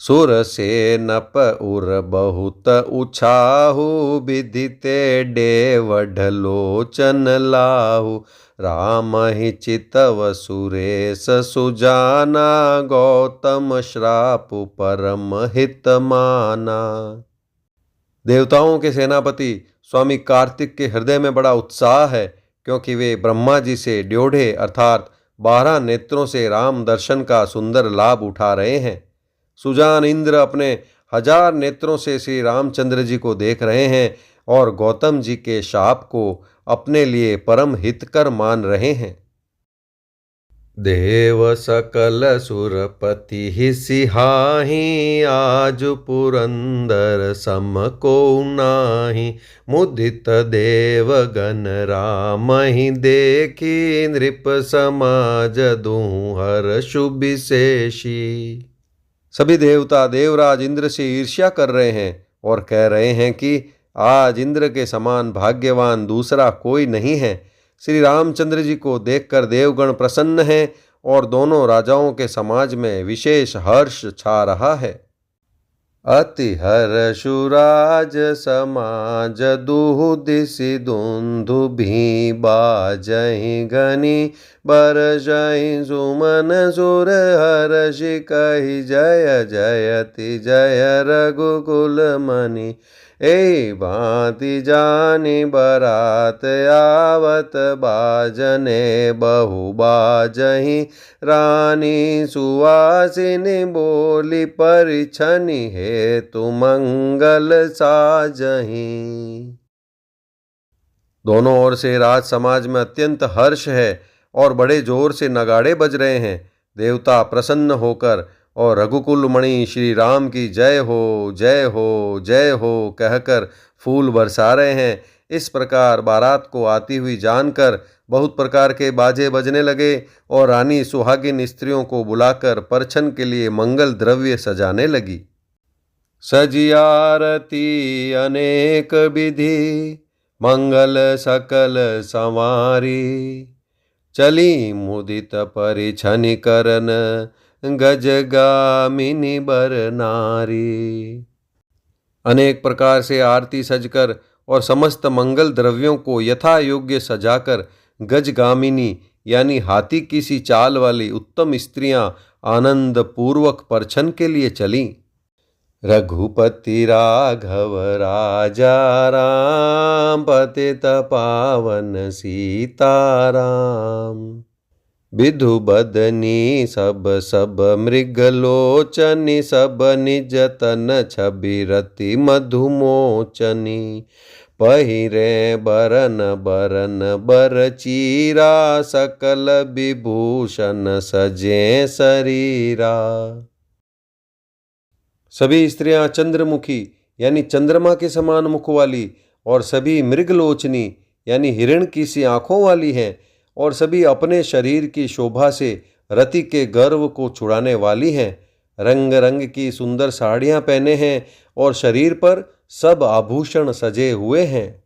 सुर से नप उर बहुत उछाहु, विदिते डेव ढलोचन लाहु। राम ही चितव सुरेश सुजाना, गौतम श्रापु परम हित माना। देवताओं के सेनापति स्वामी कार्तिक के हृदय में बड़ा उत्साह है, क्योंकि वे ब्रह्मा जी से ड्योढ़े अर्थात 12 नेत्रों से राम दर्शन का सुंदर लाभ उठा रहे हैं। सुजान इंद्र अपने 1000 नेत्रों से श्री रामचंद्र जी को देख रहे हैं और गौतम जी के शाप को अपने लिए परम हितकर मान रहे हैं। देव सकल सुरपति ही सिहाही, आज पुरंदर सम को नाही। मुदित देव गण राम ही देखी, नृप समाज दूँ हर्षु विशेषी। सभी देवता देवराज इंद्र से ईर्ष्या कर रहे हैं और कह रहे हैं कि आज इंद्र के समान भाग्यवान दूसरा कोई नहीं है। श्री रामचंद्र जी को देखकर देवगण प्रसन्न हैं और दोनों राजाओं के समाज में विशेष हर्ष छा रहा है। अति हर्षुराज समाज दुहुदिसि दुन्दुभि बाजहि गनि बरजहि सुमन सुर हर्षि कहि जय जयति जय रघुकुल मनि। ए भांति जानि बरात आवत बाजने बहु बाजहि रानी सुवासिनी बोली परिछनि हेतु मंगल साजहि। दोनों ओर से राज समाज में अत्यंत हर्ष है और बड़े जोर से नगाड़े बज रहे हैं। देवता प्रसन्न होकर और रघुकुल मणि श्री राम की जय हो जय हो जय हो कहकर फूल बरसा रहे हैं। इस प्रकार बारात को आती हुई जानकर बहुत प्रकार के बाजे बजने लगे और रानी सुहागिन स्त्रियों को बुलाकर परछन के लिए मंगल द्रव्य सजाने लगी। सजी आरती अनेक विधि मंगल सकल संवारी। चली मुदित परिछनि करन गजगामिनी बर नारी। अनेक प्रकार से आरती सजकर और समस्त मंगल द्रव्यों को यथा योग्य सजाकर गजगामिनी यानी हाथी की सी चाल वाली उत्तम स्त्रियां आनंद पूर्वक परछन के लिए चलीं। रघुपति राघव राजा राम पतित पावन सीताराम। विधु बदनी सब सब मृगलोचनी सब निज तन छवि रति मधुमोचनी। पहिरे बरन बरन बर चीरा सकल विभूषण सजे शरीरा। सभी स्त्रियां चंद्रमुखी यानी चंद्रमा के समान मुख वाली और सभी मृगलोचनी यानी हिरण की सी आंखों वाली हैं और सभी अपने शरीर की शोभा से रति के गर्व को छुड़ाने वाली हैं। रंग रंग की सुंदर साड़ियां पहने हैं और शरीर पर सब आभूषण सजे हुए हैं।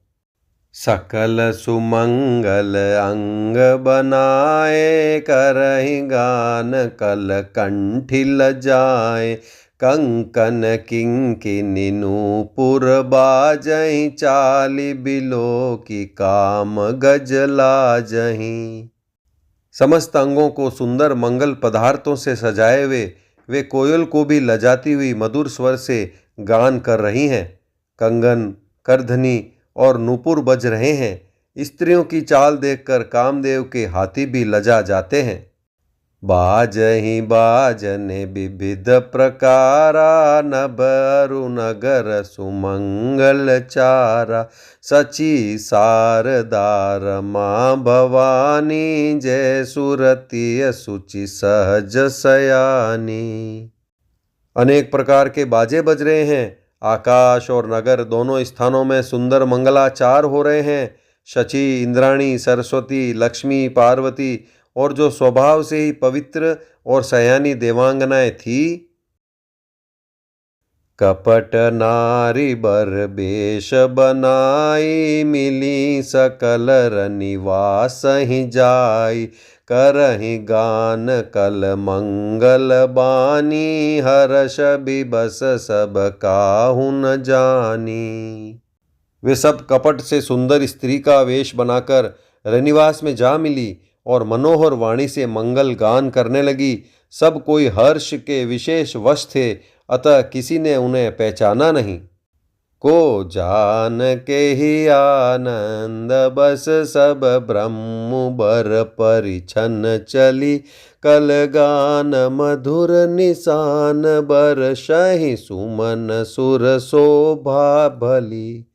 सकल सुमंगल अंग बनाए करहि गान कल कंठी लजाए। कंकन किंकिनी नूपुर बाजहि चाली बिलो की काम गजलाजहि। समस्त अंगों को सुंदर मंगल पदार्थों से सजाए हुए वे कोयल को भी लजाती हुई मधुर स्वर से गान कर रही हैं। कंगन करधनी और नूपुर बज रहे हैं। स्त्रियों की चाल देखकर कामदेव के हाथी भी लजा जाते हैं। बाजहि बाजने विविध प्रकारा नभ अरु नगर सुमंगल चारा। सची सारदार माँ भवानी जय सुरतीय सुचि सहज सयानी। अनेक प्रकार के बाजे बज रहे हैं। आकाश और नगर दोनों स्थानों में सुंदर मंगलाचार हो रहे हैं। शची इंद्राणी सरस्वती लक्ष्मी पार्वती और जो स्वभाव से ही पवित्र और सयानी देवांगनाएं थी कपट नारी बर बेश बनाई। मिली सकल रनिवास ही जाई। करहि गान कल मंगल बानी। हर्ष बिबस सब काहू न जानी। वे सब कपट से सुंदर स्त्री का वेश बनाकर रनिवास में जा मिली और मनोहर वाणी से मंगल गान करने लगी। सब कोई हर्ष के विशेष वश थे, अतः किसी ने उन्हें पहचाना नहीं। को जान के ही आनंद बस सब ब्रह्म बर परिछन चली। कल गान मधुर निशान बरसहि सुमन सुर शोभा भली।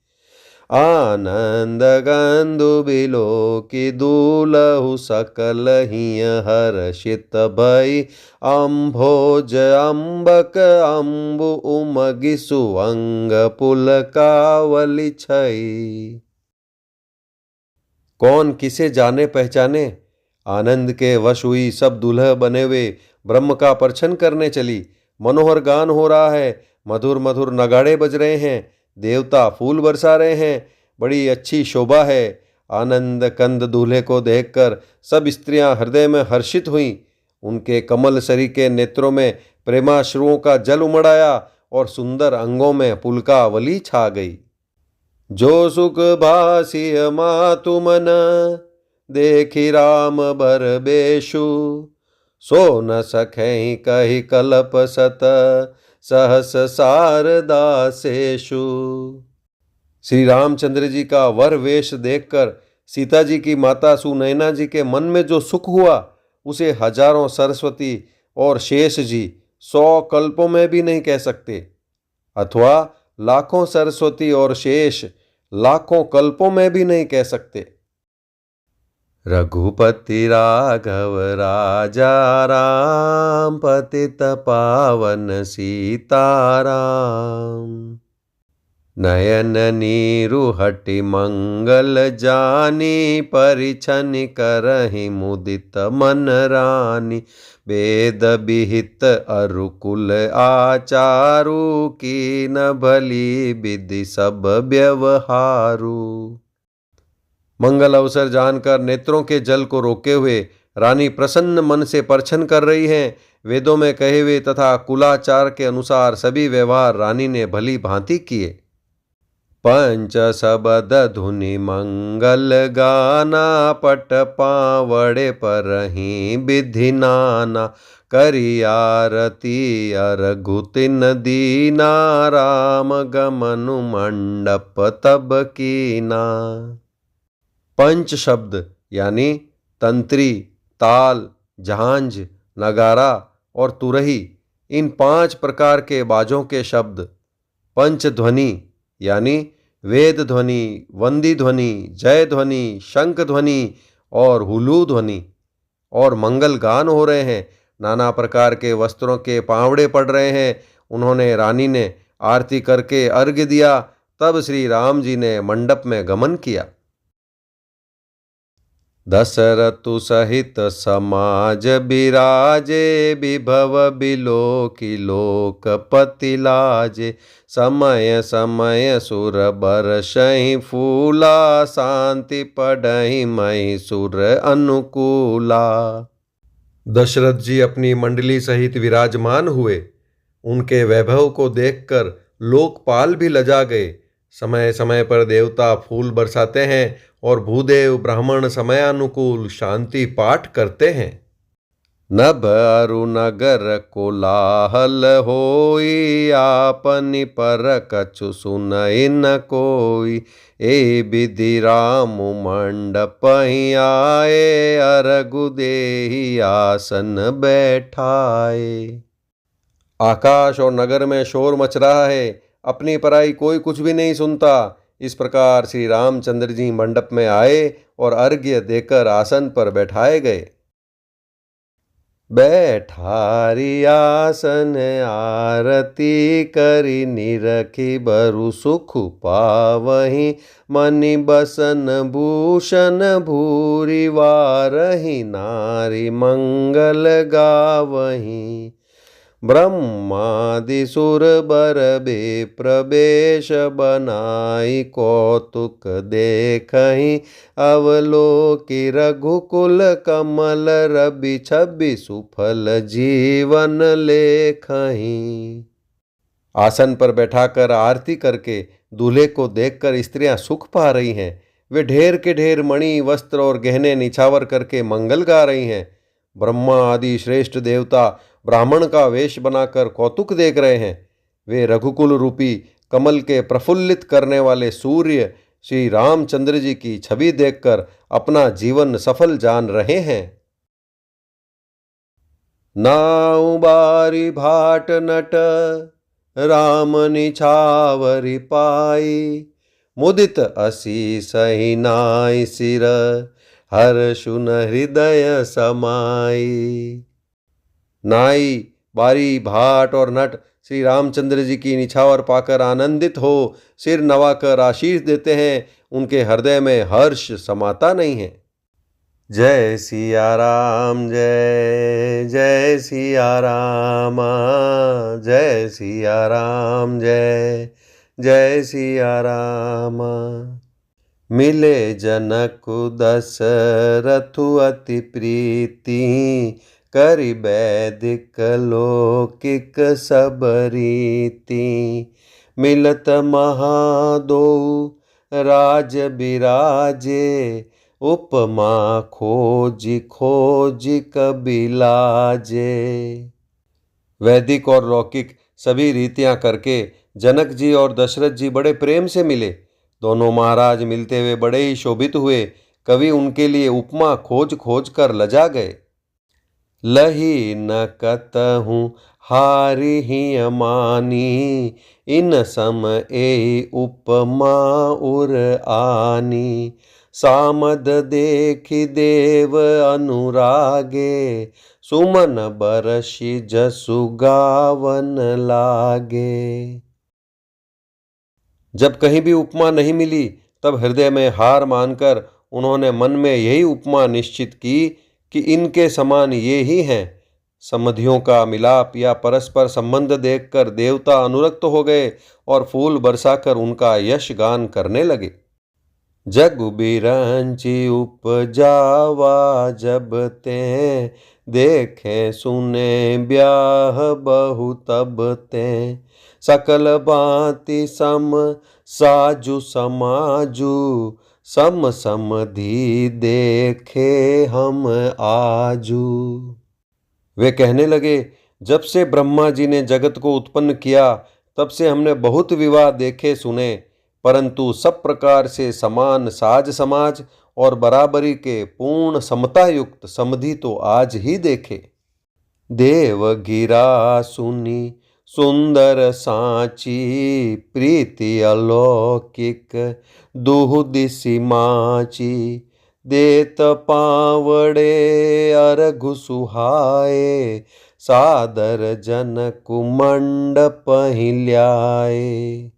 आनंद गंधु बिलो की दूलहु सकल हिय हर्षित भई। अम्भोज अम्बक अम्बु उमगि सुअंग पुलकावली छई। कौन किसे जाने पहचाने। आनंद के वश हुई सब दुल्ह बने हुए ब्रह्म का परछन करने चली। मनोहर गान हो रहा है, मधुर मधुर नगाड़े बज रहे हैं, देवता फूल बरसा रहे हैं, बड़ी अच्छी शोभा है। आनंद कंद दूल्हे को देखकर सब स्त्रियां हृदय में हर्षित हुईं। उनके कमल सरी के नेत्रों में प्रेमाश्रुओं का जल उमड़ आया और सुंदर अंगों में पुलकावली छा गई। जो सुख भासिय मातु मन, देखी राम बर बेशु, सो न सखे कही कलप सत, सहस शारदासेषु। श्री रामचंद्र जी का वर वेश देखकर सीता जी की माता सुनैना जी के मन में जो सुख हुआ, उसे हजारों सरस्वती और शेष जी 100 कल्पों में भी नहीं कह सकते, अथवा लाखों सरस्वती और शेष लाखों कल्पों में भी नहीं कह सकते। रघुपति राघव राजा राम, पतित पावन सीताराम। नयन नीरु हटि मंगल जानी, परिछन करहि मुदित मन रानी। वेद विहित अरुकुल आचारु, कीन भली विधि सब व्यवहारु। मंगल अवसर जानकर नेत्रों के जल को रोके हुए रानी प्रसन्न मन से परछन कर रही हैं। वेदों में कहे हुए तथा कुलाचार के अनुसार सभी व्यवहार रानी ने भली भांति किए। पंच शबद धुनि मंगल गाना, पट पावड़े परहि विधि नाना। करी आरती अरघुतिन दीना, राम गमनु मंडप तब कीना। पंच शब्द यानी तंत्री, ताल, झांझ, नगारा और तुरही, इन 5 प्रकार के बाजों के शब्द। पंच ध्वनि यानी वेद ध्वनि, वंदी ध्वनि, जय ध्वनि, शंख ध्वनि और हुलू ध्वनि। और मंगल गान हो रहे हैं, नाना प्रकार के वस्त्रों के पावड़े पड़ रहे हैं। उन्होंने रानी ने आरती करके अर्घ्य दिया। तब श्री राम जी ने मंडप में गमन किया। दशरथु सहित समाज बिराजे, विभव बिलोकी लोकपति लाजे। समय समय सुर बरसहि फूला, शांति पढ़हि महिषुर अनुकूला। दशरथ जी अपनी मंडली सहित विराजमान हुए। उनके वैभव को देखकर लोकपाल भी लजा गए। समय समय पर देवता फूल बरसाते हैं और भूदेव ब्राह्मण समयानुकूल शांति पाठ करते हैं। नभ अरु नगर कोलाहल होई, आपनि पर कछु सुनहि न कोई। ए विधि राम मंडपहि आए, अरघु देहि आसन बैठाए। आकाश और नगर में शोर मच रहा है, अपनी पराई कोई कुछ भी नहीं सुनता। इस प्रकार श्री रामचंद्र जी मंडप में आए और अर्घ्य देकर आसन पर बैठाए गए। बैठारी आसन आरती करी, निरखी बरु सुख पावहि। मनि बसन भूषण भूरि, वारहि नारी मंगल गावहि। ब्रह्मादि सुर बर बे प्रवेश बनाई, कौतुक देखहि अवलोकि। रघुकुल कमल रवि छवि, सुफल जीवन लेखहि। आसन पर बैठाकर आरती करके दूल्हे को देखकर स्त्रियां सुख पा रही हैं। वे ढेर के ढेर मणि, वस्त्र और गहने निछावर करके मंगल गा रही हैं। ब्रह्मा आदि श्रेष्ठ देवता ब्राह्मण का वेश बनाकर कौतुक देख रहे हैं। वे रघुकुल रूपी कमल के प्रफुल्लित करने वाले सूर्य श्री रामचंद्र जी की छवि देखकर अपना जीवन सफल जान रहे हैं। नाउ बारी भाट नट, राम निछावरि पाई। मुदित असीस ही नाई सिर, हर्षु न हृदय समाई। नाई, बारी, भाट और नट श्री रामचंद्र जी की निछावर पाकर आनंदित हो सिर नवाकर आशीष देते हैं। उनके हृदय में हर्ष समाता नहीं है। जय सिया राम जय जय सिया राम जय सिया राम जय जय सिया राम। मिले जनक दशरथु अति प्रीति करि वैदिक लौकिक सब रीति। मिलत महादो राज बिराजे उपमा खोजी खोजी कबिलाजे। वैदिक और लौकिक सभी रीतियां करके जनक जी और दशरथ जी बड़े प्रेम से मिले। दोनों महाराज मिलते हुए बड़े ही शोभित हुए। कवि उनके लिए उपमा खोज खोज कर लजा गए। लही न कतहूँ हारि ही अमानी इन सम ए उपमा उर आनी। सामद देखि देव अनुरागे सुमन बरषि जसु गावन लागे। जब कहीं भी उपमा नहीं मिली तब हृदय में हार मानकर उन्होंने मन में यही उपमा निश्चित की कि इनके समान ये ही हैं। समधियों का मिलाप या परस्पर संबंध देखकर देवता अनुरक्त हो गए और फूल बरसाकर उनका यश गान करने लगे। जग बिरंची उपजावा जब ते देखें सुने ब्याह बहु तब ते। सकल भांति सम साजु समाजु सम समधि देखे हम आजू। वे कहने लगे, जब से ब्रह्मा जी ने जगत को उत्पन्न किया तब से हमने बहुत विवाह देखे सुने, परंतु सब प्रकार से समान साज समाज और बराबरी के पूर्ण समता युक्त समधि तो आज ही देखे। देव गिरा सुनी सुंदर सांची प्रीति अलौकिक दुह दिसि माची। देत पावड़े अर्घ सुहाए सादर जनक मंडप ही ल्याए।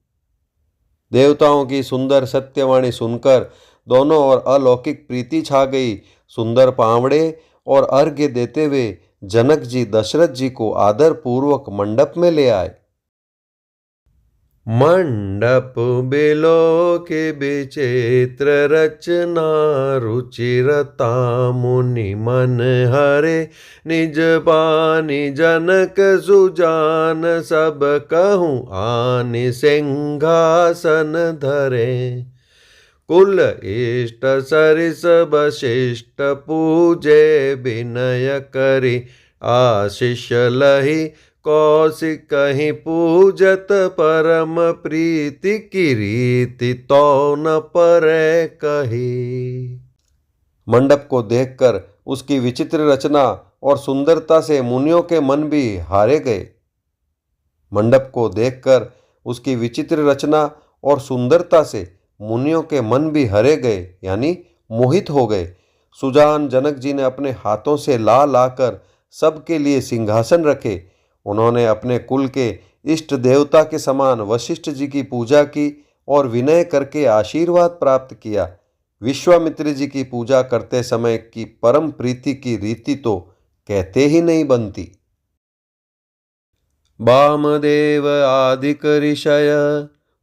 देवताओं की सुंदर सत्यवाणी सुनकर दोनों ओर अलौकिक प्रीति छा गई। सुंदर पावड़े और अर्घ्य देते हुए जनक जी दशरथ जी को आदर पूर्वक मंडप में ले आए। मंडप बेलो के विचित्र रचना रुचिरता मुनि मन हरे। निज पानी जनक सुजान सब कहूँ आनि सिंहासन धरे। कुल इष्ट सरिस वशिष्ठ पूजे विनय करि आशीष लही। कौशिक कहीं पूजत परम प्रीति की रीति तो न परे कही। मंडप को देखकर उसकी विचित्र रचना और सुंदरता से मुनियों के मन भी हारे गए। मंडप को देखकर उसकी विचित्र रचना और सुंदरता से मुनियों के मन भी हरे गए यानी मोहित हो गए। सुजान जनक जी ने अपने हाथों से ला लाकर सबके लिए सिंहासन रखे। उन्होंने अपने कुल के इष्ट देवता के समान वशिष्ठ जी की पूजा की और विनय करके आशीर्वाद प्राप्त किया। विश्वामित्र जी की पूजा करते समय की परम प्रीति की रीति तो कहते ही नहीं बनती। वामदेव आदिक ऋषय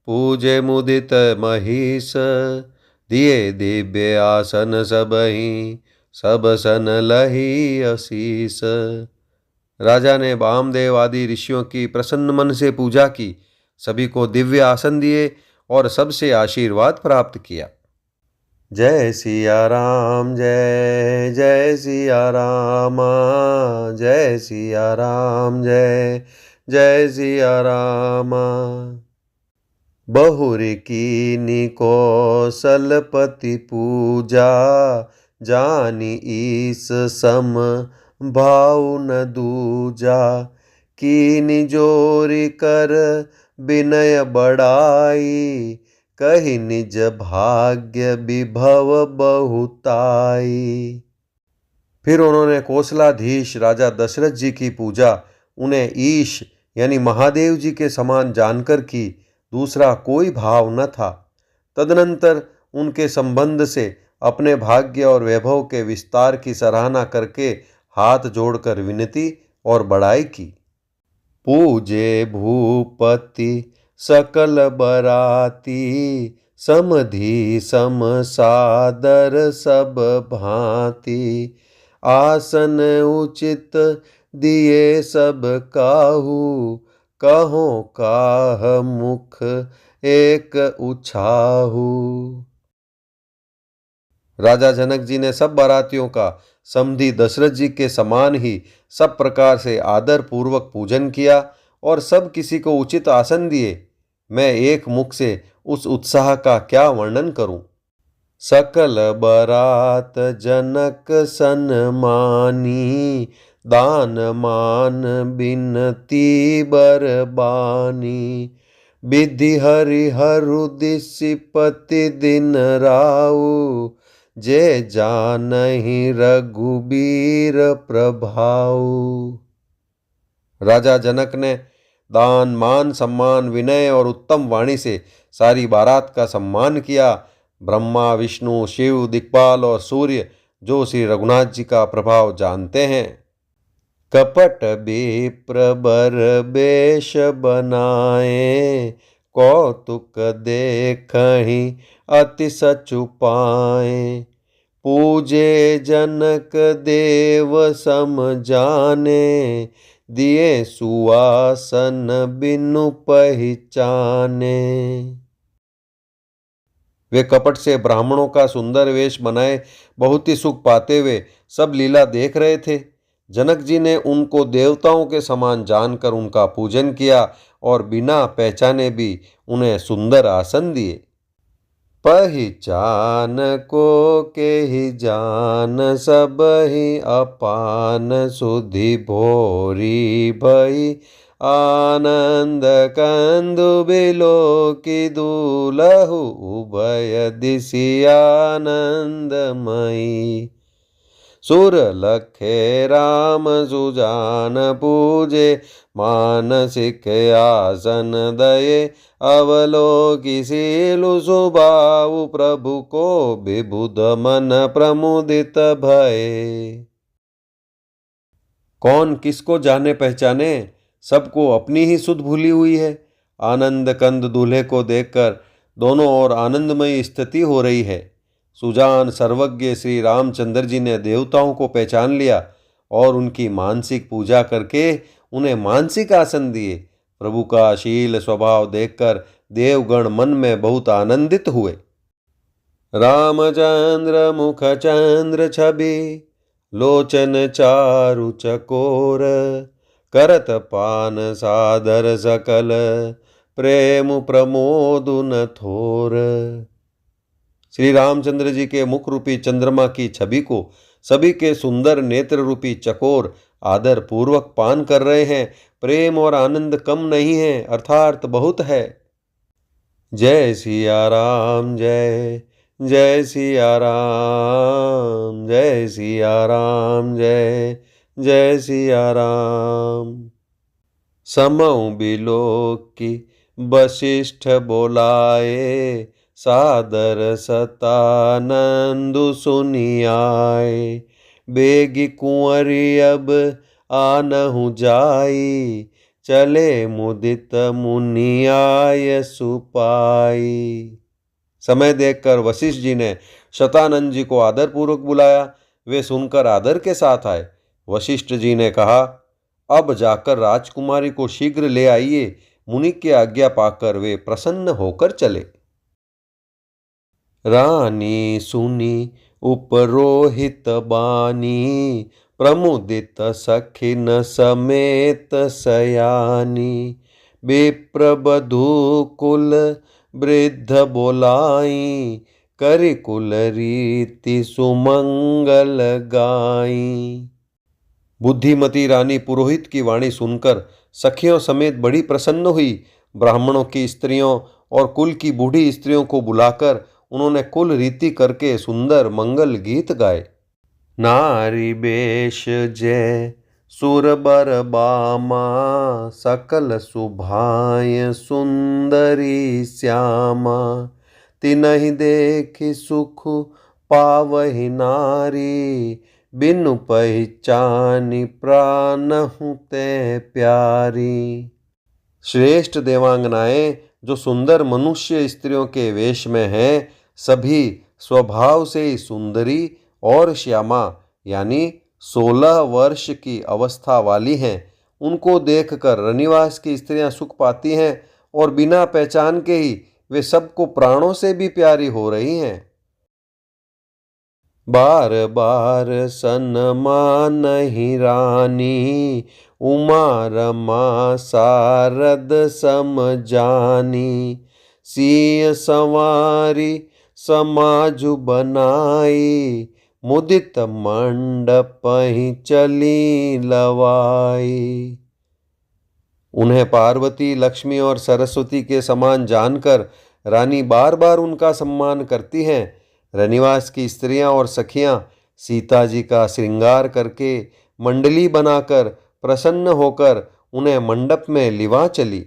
पूजे मुदित महिष। दिए दिव्य आसन सबहि सब सन लही असीस। राजा ने वामदेव आदि ऋषियों की प्रसन्न मन से पूजा की, सभी को दिव्य आसन दिए और सबसे आशीर्वाद प्राप्त किया। जय सिया राम जय जय सिया राम जय सिया राम जय जय सिया राम। बहुरी कीनी कौशलपति पूजा जानी ईस सम भाव न दूजा। कीनी जोरी कर विनय बढ़ाई कही निज भाग्य विभव बहुताई। फिर उन्होंने कौशलाधीश राजा दशरथ जी की पूजा उन्हें ईश यानी महादेव जी के समान जानकर की, दूसरा कोई भाव न था। तदनंतर उनके संबंध से अपने भाग्य और वैभव के विस्तार की सराहना करके हाथ जोड़कर विनती और बड़ाई की। पूजे भूपति सकल बराती, समधि सम सादर सब भांति। आसन उचित दिए सब काहू, कहो काह मुख एक उछाहू। राजा जनक जी ने सब बारातियों का समधी दशरथ जी के समान ही सब प्रकार से आदर पूर्वक पूजन किया और सब किसी को उचित आसन दिए। मैं एक मुख से उस उत्साह का क्या वर्णन करूं। सकल बरात जनक सन्मानी, दान मान बिनती बरबानी। विधि हरिहरु दिसिपति दिन राऊ, जे जानहि रघुबीर प्रभाऊ। राजा जनक ने दान मान सम्मान विनय और उत्तम वाणी से सारी बारात का सम्मान किया। ब्रह्मा विष्णु शिव दिक्पाल और सूर्य जो श्री रघुनाथ जी का प्रभाव जानते हैं। कपट विप्र बर बेश बनाए, कौतुक देखहि अति सचु पाए। पूजे जनक देव सम जाने, दिए सुआसन बिनु पहचाने। वे कपट से ब्राह्मणों का सुंदर वेश बनाए बहुत ही सुख पाते हुए सब लीला देख रहे थे। जनक जी ने उनको देवताओं के समान जानकर उनका पूजन किया और बिना पहचाने भी उन्हें सुंदर आसन दिए। पहचान को के ही जान सब ही अपान, सुधि भोरी भई आनंद कंदु बिलो की दूलहु, उभय दिशि आनंदमयी। सुर लखे राम सुजान पूजे, मानसिक आसन दये अवलोकि सीलु सुबाहु। प्रभु को विबुध मन प्रमुदित भये। कौन किसको जाने पहचाने, सबको अपनी ही सुध भूली हुई है। आनंद कंद दूल्हे को देखकर दोनों ओर आनंदमयी स्थिति हो रही है। सुजान सर्वज्ञ श्री रामचंद्र जी ने देवताओं को पहचान लिया और उनकी मानसिक पूजा करके उन्हें मानसिक आसन दिए। प्रभु का शील स्वभाव देखकर देवगण मन में बहुत आनंदित हुए। रामचंद्र मुख चंद्र छवि, लोचन चारु चकोर। करत पान सादर सकल, प्रेम प्रमोद न थोर। श्री रामचंद्र जी के मुख रूपी चंद्रमा की छवि को सभी के सुंदर नेत्र रूपी चकोर आदर पूर्वक पान कर रहे हैं। प्रेम और आनंद कम नहीं है, अर्थात बहुत है। जय सिया राम जय, जय सिया राम, जय सिया राम जय, जय सिया राम। समऊ बिलोकी वशिष्ठ बोलाए, सादर सतानंदु सुनियाए। बेगी कुंवरी अब आनहु जाई, चले मुदित मुनि आय सुपाई। समय देखकर वशिष्ठ जी ने शतानंद जी को आदर पूर्वक बुलाया। वे सुनकर आदर के साथ आए। वशिष्ठ जी ने कहा, अब जाकर राजकुमारी को शीघ्र ले आइए। मुनि की आज्ञा पाकर वे प्रसन्न होकर चले। रानी सुनी उपरोहित बानी, प्रमुदित सखिन समेत सयानी। विप्रवधू कुल वृद्ध बोलाई, करि कुल रीति सुमंगल गाई। बुद्धिमती रानी पुरोहित की वाणी सुनकर सखियों समेत बड़ी प्रसन्न हुई। ब्राह्मणों की स्त्रियों और कुल की बूढ़ी स्त्रियों को बुलाकर उन्होंने कुल रीति करके सुंदर मंगल गीत गाए। नारी बेश जय सुरबर बामा, सकल सुभाय सुंदरी श्यामा। तिनहि देखि सुख पावहि नारी, बिनु पहिचानी प्रानहु ते प्यारी। श्रेष्ठ देवांगनाएं जो सुंदर मनुष्य स्त्रियों के वेश में हैं, सभी स्वभाव से ही सुंदरी और श्यामा यानी 16 वर्ष की अवस्था वाली हैं। उनको देखकर रनिवास की स्त्रियां सुख पाती हैं और बिना पहचान के ही वे सबको प्राणों से भी प्यारी हो रही हैं। बार बार सन्मानहि रानी, उमा रमा सारद सम जानी। सिय संवारी समाजु बनाई, मुदित मंडपहि चली लवाई। उन्हें पार्वती, लक्ष्मी और सरस्वती के समान जानकर रानी बार बार उनका सम्मान करती हैं। रनिवास की स्त्रियां और सखियां सीता जी का श्रृंगार करके मंडली बनाकर प्रसन्न होकर उन्हें मंडप में लिवा चली।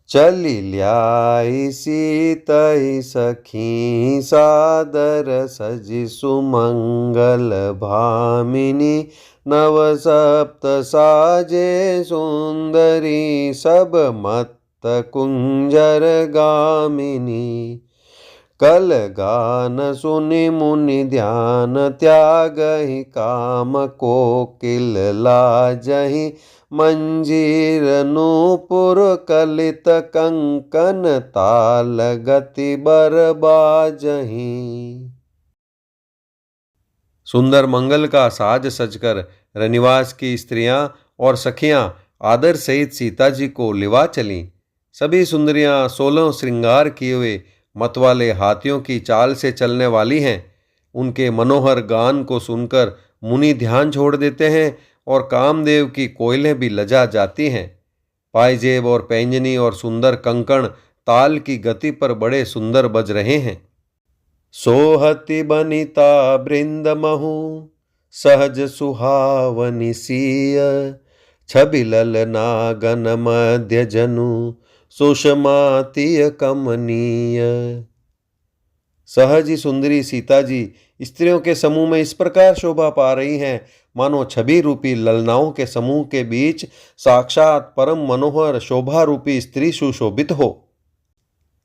चली ल्याई सीतई सखी, सादर सजि सुमंगल भामिनी। नव सप्त साजे सुंदरी, सब मत्त कुंजर गामिनी। कल गान सुनि मुनि ध्यान, त्यागहि काम कोकिल लाजहि। मंजीर नूपुर कलित कंकन, ताल गति बर बाजहि। सुंदर मंगल का साज सजकर रनिवास की स्त्रियां और सखियां आदर सहित सीता जी को लिवा चलीं। सभी सुंदरियां 16 श्रृंगार किए हुए मतवाले हाथियों की चाल से चलने वाली हैं। उनके मनोहर गान को सुनकर मुनि ध्यान छोड़ देते हैं और कामदेव की कोयलें भी लजा जाती हैं। पायजेब और पैंजनी और सुंदर कंकण ताल की गति पर बड़े सुंदर बज रहे हैं। सोहति बनिता बृंदमहु, सहज सुहावनि सिय। छबि ललना गन मध्य जनु, सुषमातिय कमनीय। सहज ही सुंदरी सीता जी स्त्रियों के समूह में इस प्रकार शोभा पा रही हैं, मानो छवि रूपी ललनाओं के समूह के बीच साक्षात परम मनोहर शोभा रूपी स्त्री सुशोभित हो।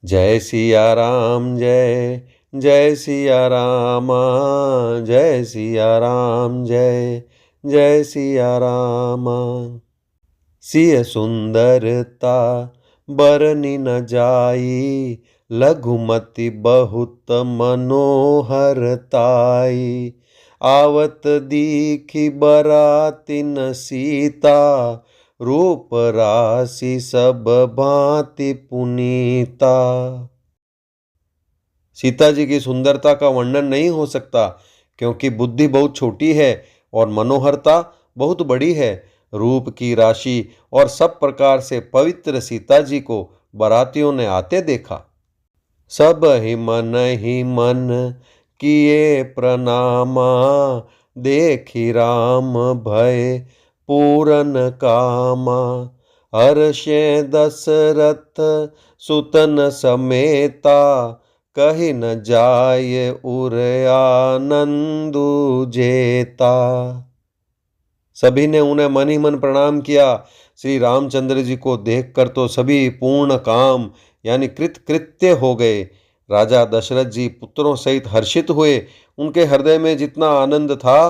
जय सिया राम, जय जय सिया राम, जय सिया राम, जय जय सिया राम। सिय सुंदरता बरनि न जाई, लघुमति बहुत मनोहरताई। आवत दीखी बरातिन सीता, रूप राशि सब भांति पुनीता। सीता जी की सुंदरता का वर्णन नहीं हो सकता, क्योंकि बुद्धि बहुत छोटी है और मनोहरता बहुत बड़ी है। रूप की राशि और सब प्रकार से पवित्र सीता जी को बारातियों ने आते देखा। सब ही मन किए प्रणामा, देखी राम भय पूरन कामा। हर्षे दशरथ सुतन समेता, कही न जाय उर आनंदु जेता। सभी ने उन्हें मन ही मन प्रणाम किया। श्री रामचंद्र जी को देखकर तो सभी पूर्ण काम यानी कृत्य हो गए। राजा दशरथ जी पुत्रों सहित हर्षित हुए। उनके हृदय में जितना आनंद था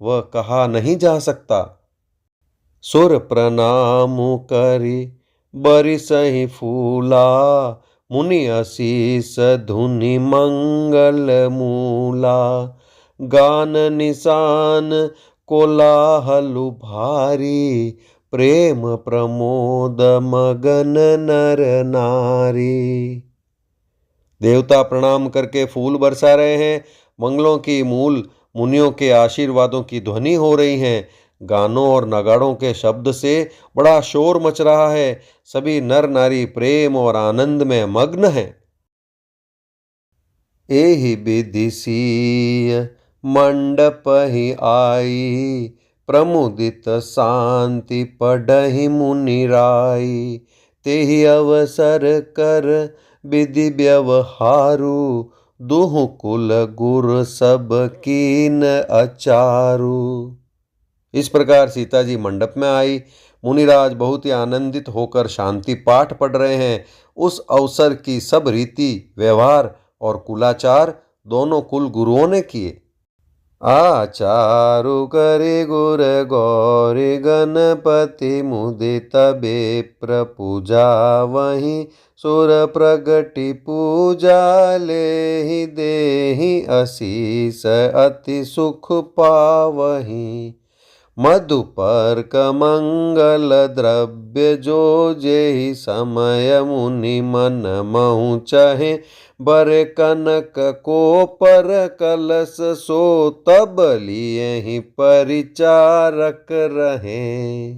वह कहा नहीं जा सकता। सुर प्रणाम करी बरिसहि फूला, मुनि आशीष धुनि मंगल मूला। गान निशान कोलाहलु भारी, प्रेम प्रमोद मगन नर नारी। देवता प्रणाम करके फूल बरसा रहे हैं। मंगलों की मूल मुनियों के आशीर्वादों की ध्वनि हो रही है। गानों और नगाड़ों के शब्द से बड़ा शोर मच रहा है। सभी नर नारी प्रेम और आनंद में मग्न हैं। एहि विधि सीय मंडप ही आई, प्रमुदित शांति पढ़हि मुनि राई। तेहि अवसर कर विधि व्यवहारु, दुहु कुल गुर सब कीन अचारु। इस प्रकार सीता जी मंडप में आई। मुनिराज बहुत ही आनंदित होकर शांति पाठ पढ़ रहे हैं। उस अवसर की सब रीति व्यवहार और कुलाचार दोनों कुल गुरुओं ने किए। आचारु करि गुर गौरी गणपति मुदित बेप्र पूजा वहीं सुर प्रगति पूजा लेहि देहि असीस अति सुख पावहीं। मधुपर्क मंगल द्रव्य जो जेहि समय मुनि मन महु चहे बर कनक को पर कलश सो तब लिए ही परिचारक रहे।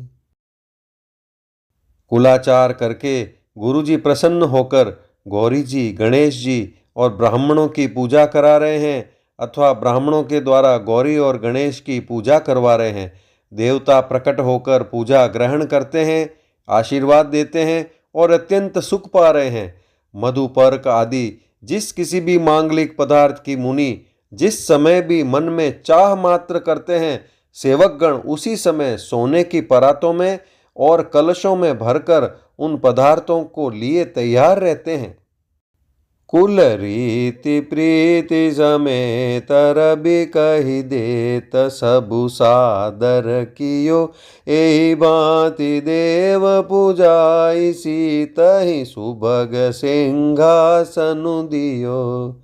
कुलाचार करके गुरुजी प्रसन्न होकर गौरी जी, गणेश जी और ब्राह्मणों की पूजा करा रहे हैं अथवा ब्राह्मणों के द्वारा गौरी और गणेश की पूजा करवा रहे हैं। देवता प्रकट होकर पूजा ग्रहण करते हैं, आशीर्वाद देते हैं और अत्यंत सुख पा रहे हैं। मधुपर्क आदि जिस किसी भी मांगलिक पदार्थ की मुनि जिस समय भी मन में चाह मात्र करते हैं, सेवकगण उसी समय सोने की परातों में और कलशों में भरकर उन पदार्थों को लिए तैयार रहते हैं। कुल रीति प्रीति समेत रवि कहि देत सबु सादर कियो एहि भांति देव पूजाई सीतहि सुभग सिंहासनु दियो।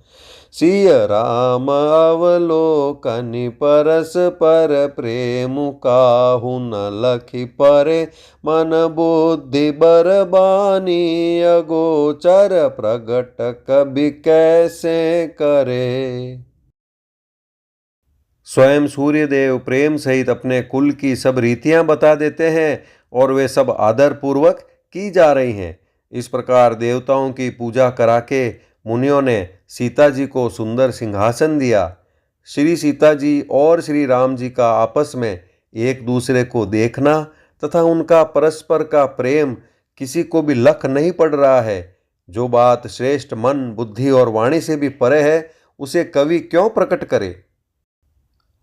सिय राम अवलोकनि परस पर प्रेम काहू न लखि परे मन बुद्धि बरबानी अगोचर प्रगट कभी कैसे करे। स्वयं सूर्यदेव प्रेम सहित अपने कुल की सब रीतियां बता देते हैं और वे सब आदर पूर्वक की जा रही हैं। इस प्रकार देवताओं की पूजा करा के मुनियों ने सीता जी को सुंदर सिंहासन दिया। श्री सीता जी और श्री राम जी का आपस में एक दूसरे को देखना तथा उनका परस्पर का प्रेम किसी को भी लख नहीं पड़ रहा है। जो बात श्रेष्ठ मन, बुद्धि और वाणी से भी परे है, उसे कवि क्यों प्रकट करे।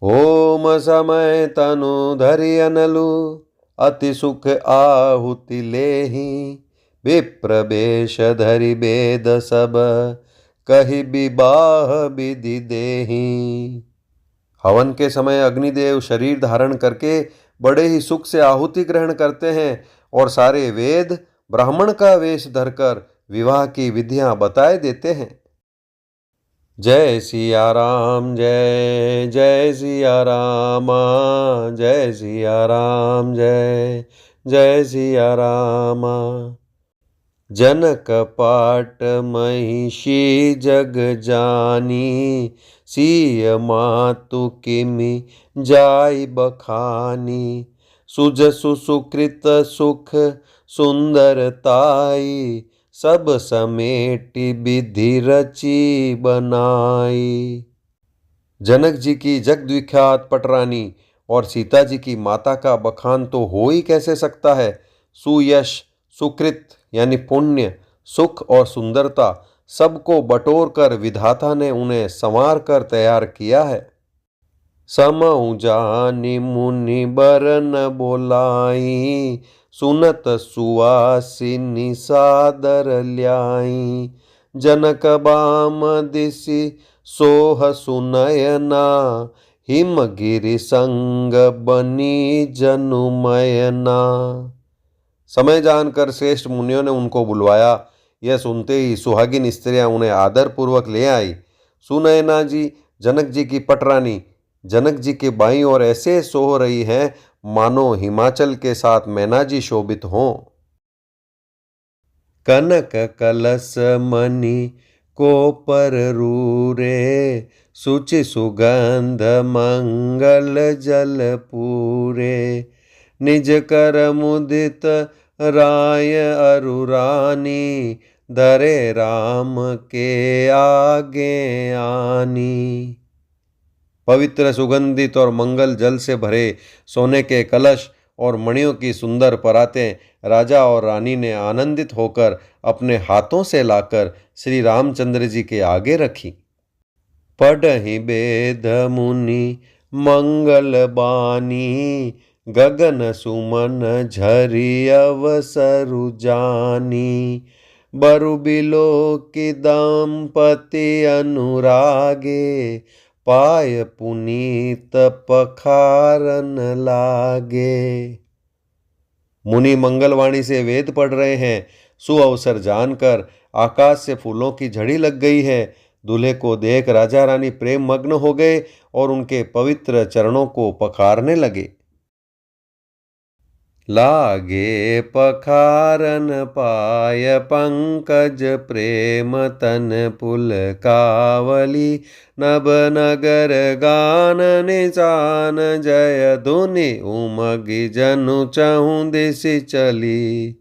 ओम समय तनु धरि अनलु अति सुख आहुति लेहि। विप्र वेश धरि वेद सब कहि विवाह विधि देहि। हवन के समय अग्निदेव शरीर धारण करके बड़े ही सुख से आहुति ग्रहण करते हैं और सारे वेद ब्राह्मण का वेश धरकर विवाह की विधियां बताए देते हैं। जय सिया राम, जय जय सिया राम, जय सिया राम, जय जय सिया राम। जनक पाट महिषी जग जानी सिय मातु किमि जाय बखानी। सुजसु सुकृत सुख सुंदरताई सब समेटी विधि रची बनाई। जनक जी की जग विख्यात पटरानी और सीता जी की माता का बखान तो हो ही कैसे सकता है। सुयश, सुकृत यानी पुण्य, सुख और सुंदरता सबको बटोर कर विधाता ने उन्हें संवार कर तैयार किया है। समऊ जानी मुनि बरन बोलाई सुनत सुवासिनी सादर ल्याई। जनक बाम दिसि सोह सुनयना हिमगिरि संग बनी जनुमयना। समय जानकर श्रेष्ठ मुनियों ने उनको बुलवाया। यह सुनते ही सुहागिन स्त्रियां उन्हें आदर पूर्वक ले आई। सुनयना जी जनक जी की पटरानी जनक जी के बाईं ओर ऐसे सोह रही हैं मानो हिमाचल के साथ मैना जी शोभित हों। कनक कलश मणि को पर रूरे सुचि सुगंध मंगल जल पूरे। निज कर मुदित राय अरुरानी धरे राम के आगे आनी। पवित्र सुगंधित और मंगल जल से भरे सोने के कलश और मणियों की सुंदर परातें राजा और रानी ने आनंदित होकर अपने हाथों से लाकर श्री रामचंद्र जी के आगे रखी। पढ़हि वेद मुनि मंगल बानी, गगन सुमन झरि अवसरु जानी। बरु बिलो की दंपति अनुरागे, पाय पुनीत पखारन लागे। मुनि मंगलवाणी से वेद पढ़ रहे हैं। सुअवसर जानकर आकाश से फूलों की झड़ी लग गई है। दूल्हे को देख राजा रानी प्रेम मग्न हो गए और उनके पवित्र चरणों को पखारने लगे। लागे पखारन पाय पंकज, प्रेम तन पुलकावली। नभ नगर गान निशान, जय धुनि उमगी जनु चहु दिशि चली।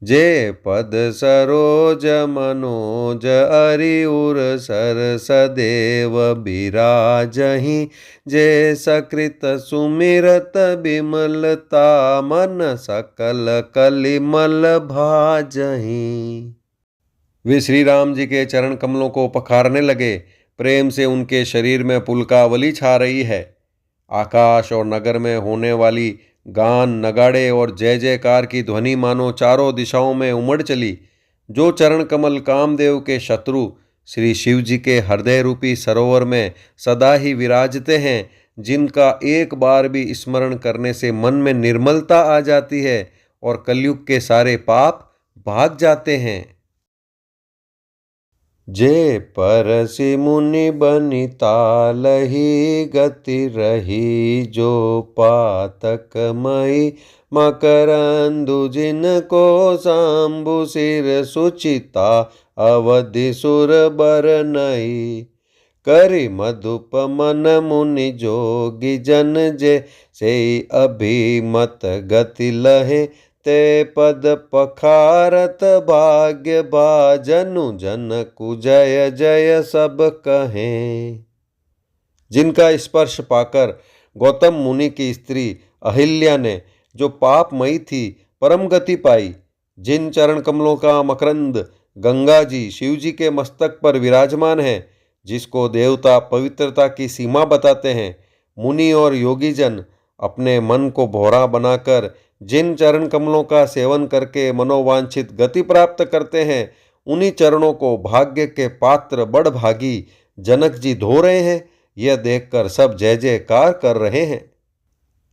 जे पद सरोज मनोज अरिउर, सर सदेव बिराजहि। जे सकृत सुमिरत बिमलता, मन सकल कलिमल भाजहि। वे श्री राम जी के चरण कमलों को पखारने लगे। प्रेम से उनके शरीर में पुलकावली छा रही है। आकाश और नगर में होने वाली गान, नगाड़े और जय जयकार की ध्वनि मानो चारों दिशाओं में उमड़ चली। जो चरण कमल कामदेव के शत्रु श्री शिव जी के हृदय रूपी सरोवर में सदा ही विराजते हैं, जिनका एक बार भी स्मरण करने से मन में निर्मलता आ जाती है और कलयुग के सारे पाप भाग जाते हैं। जे परसि मुनि बनिता लही, गति रही जो पातक मई। मकरंदु जिनको सांबु सिर, सुचिता अवधि सुर बर नई। करि मधुप मन मुनि जोगी जन, जे से अभिमत गति लहे। ते पद पखारत भाग्य भाजनु, जनकु जय जय सब कहें। जिनका स्पर्श पाकर गौतम मुनि की स्त्री अहिल्या ने, जो पापमयी थी, परम गति पाई। जिन चरण कमलों का मकरंद गंगा जी शिव जी के मस्तक पर विराजमान है, जिसको देवता पवित्रता की सीमा बताते हैं, मुनि और योगी जन अपने मन को भौरा बनाकर जिन चरण कमलों का सेवन करके मनोवांछित गति प्राप्त करते हैं, उन्हीं चरणों को भाग्य के पात्र बड़भागी जनक जी धो रहे हैं। यह देखकर सब जय जयकार कर रहे हैं।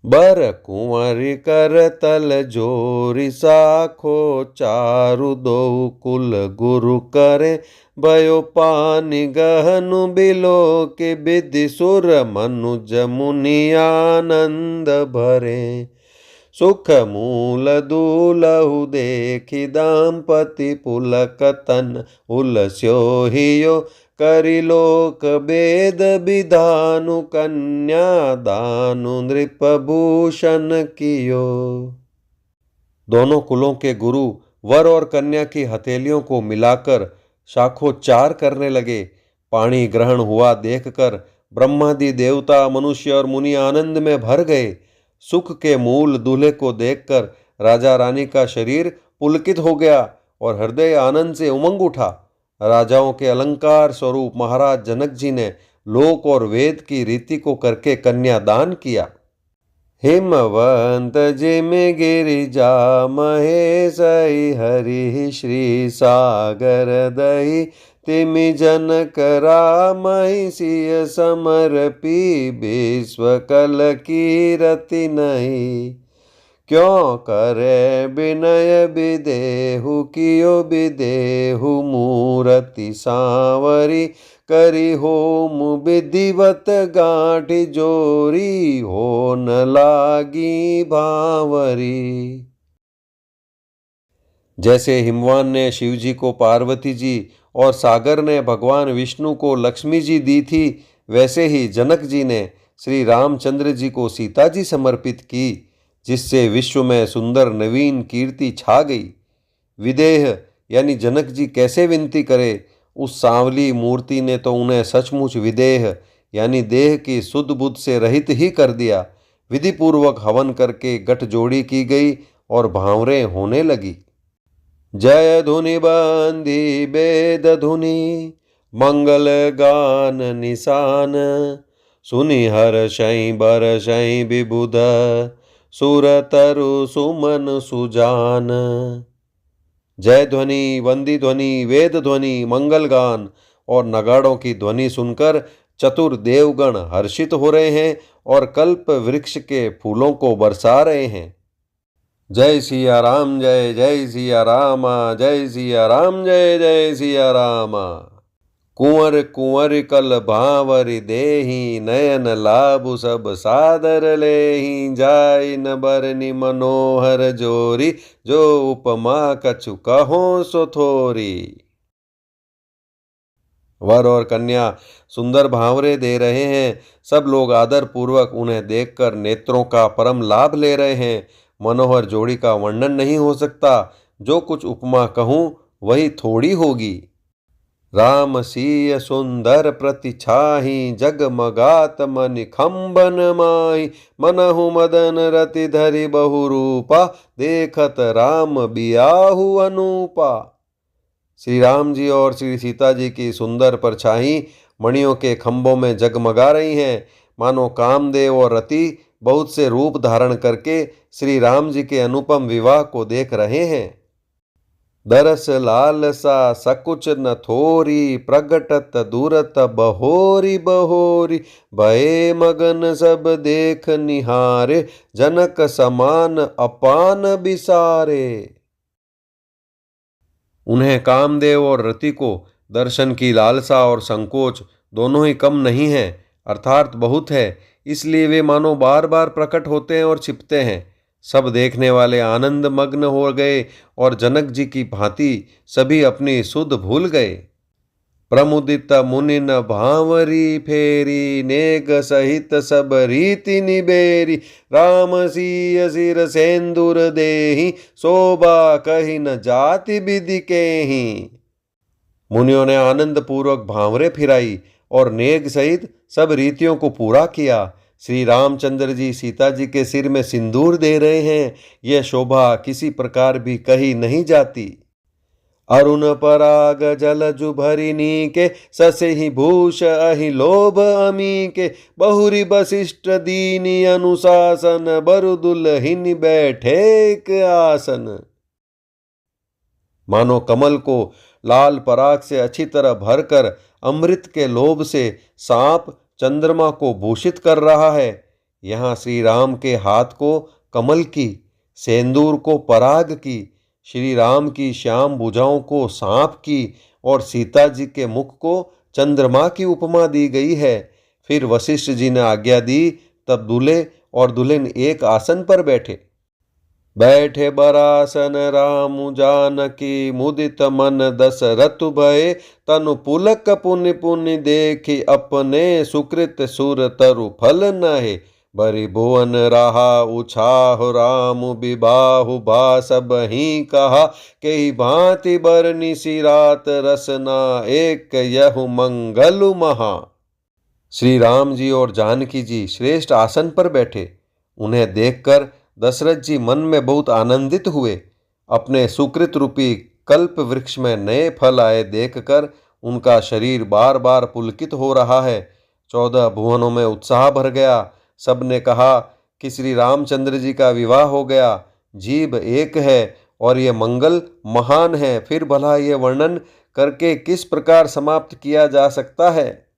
बर कुंवरी कर तल जोरी, साखो चारु दो कुल गुरु करे। भयो पानी गहनु बिलो के, विधि सुर मनुज मुनि आनंद भरे। सुख मूल दूलहु देखि, दाम्पति पुलक तन उलस्यो हियो। करि लोक वेद विधानु, कन्या दानु नृप भूषण कियो। दोनों कुलों के गुरु वर और कन्या की हथेलियों को मिलाकर शाखोच्चार करने लगे। पाणी ग्रहण हुआ देखकर ब्रह्मादि देवता, मनुष्य और मुनि आनंद में भर गए। सुख के मूल दूल्हे को देखकर राजा रानी का शरीर पुलकित हो गया और हृदय आनंद से उमंग उठा। राजाओं के अलंकार स्वरूप महाराज जनक जी ने लोक और वेद की रीति को करके कन्यादान किया। हिमवंत जिम गिरिजा महेश, हरि श्री सागर दही। तिमि जनक रामहि सिय समर्पी, विश्व कल कीरति नहीं। क्यों करे विनय विदेहु, कियो विदेहु मूरति सांवरी। करी होम विधिवत गांठी जोरी, हो न लागी भावरी। जैसे हिमवान ने शिव जी को पार्वती जी और सागर ने भगवान विष्णु को लक्ष्मी जी दी थी, वैसे ही जनक जी ने श्री रामचंद्र जी को सीता जी समर्पित की, जिससे विश्व में सुंदर नवीन कीर्ति छा गई। विदेह यानी जनक जी कैसे विनती करे, उस सांवली मूर्ति ने तो उन्हें सचमुच विदेह यानी देह की सुध बुद्ध से रहित ही कर दिया। विधिपूर्वक हवन करके गठजोड़ी की गई और भांवरें होने लगी। जय धुनि बंदी वेद धुनि, मंगल गान निशान, सुनि हर्षै बरषै विबुध, सुर तरु सुमन सुजान। जय ध्वनि, वंदी ध्वनि, वेद ध्वनि, मंगल गान और नगाड़ों की ध्वनि सुनकर चतुर देवगण हर्षित हो रहे हैं और कल्प वृक्ष के फूलों को बरसा रहे हैं। जय सिया राम, जय जय सिया राम, जय सिया राम, जय जय सिया राम। कुंवर कुंवर कल भांवर देहि, नयन लाभु सब सादर लेहि। जाय न बरनि मनोहर जोरी, जो उपमा कछु कहो सो थोरी। वर और कन्या सुंदर भांवरे दे रहे हैं। सब लोग आदर पूर्वक उन्हें देखकर नेत्रों का परम लाभ ले रहे हैं। मनोहर जोड़ी का वर्णन नहीं हो सकता। जो कुछ उपमा कहूँ वही थोड़ी होगी। राम सीय सुंदर प्रतिछाहि, जगमगात मनि खंबन माहि। मनहु मदन रति धरि बहुरूपा, देखत राम बियाहु अनूपा। श्री राम जी और श्री सीता जी की सुंदर परछाई मणियों के खंभों में जगमगा रही हैं। मानो कामदेव और रति बहुत से रूप धारण करके श्री राम जी के अनुपम विवाह को देख रहे हैं। दरस लालसा सकुच न थोरी, प्रगटत दूरत बहोरी बहोरी। भये मगन सब देख निहारे, जनक समान अपान बिसारे। उन्हें कामदेव और रति को दर्शन की लालसा और संकोच दोनों ही कम नहीं है, अर्थात बहुत है। इसलिए वे मानो बार बार प्रकट होते हैं और छिपते हैं। सब देखने वाले आनंद मग्न हो गए और जनक जी की भांति सभी अपनी सुध भूल गए। प्रमुदित मुनिन भांवरी फेरी, नेग सहित सब रीति निबेरी। राम सीय सिर सेंदूर देहि, शोभा कही न जाति विधि केहि। मुनियों ने आनंद पूर्वक भांवरे फिराई और नेग सहित सब रीतियों को पूरा किया। श्री रामचंद्र जी सीता जी के सिर में सिंदूर दे रहे हैं। यह शोभा किसी प्रकार भी कही नहीं जाती। अरुण पराग जलजु भरिनी के, ससेहि भूष अहि लोभ अमी के। बहुरी वशिष्ठ दीनी अनुशासन, बरु दुल्हिन बैठे एक आसन। मानो कमल को लाल पराग से अच्छी तरह भरकर अमृत के लोभ से सांप चंद्रमा को भूषित कर रहा है। यहाँ श्री राम के हाथ को कमल की, सेंदूर को पराग की, श्री राम की श्याम भुजाओं को सांप की और सीता जी के मुख को चंद्रमा की उपमा दी गई है। फिर वशिष्ठ जी ने आज्ञा दी, तब दूल्हे और दुल्हन एक आसन पर बैठे। बैठे बरासन राम जानकी, मुदित मन दशरथ भय। तनु पुलक पुनि पुनि देखी, अपने सुकृत सुर तरु फल नहे। बरि भुवन रहा उछाह, राम विबाहु भासब ही कहा। केहि भांति बरनि सिरात रसना, एक यहु मंगलु महा। श्री राम जी और जानकी जी श्रेष्ठ आसन पर बैठे। उन्हें देखकर दशरथ जी मन में बहुत आनंदित हुए। अपने सुकृत रूपी कल्प वृक्ष में नए फल आए देखकर उनका शरीर बार बार पुलकित हो रहा है। 14 भुवनों में उत्साह भर गया। सबने कहा कि श्री रामचंद्र जी का विवाह हो गया। जीव एक है और ये मंगल महान है। फिर भला ये वर्णन करके किस प्रकार समाप्त किया जा सकता है।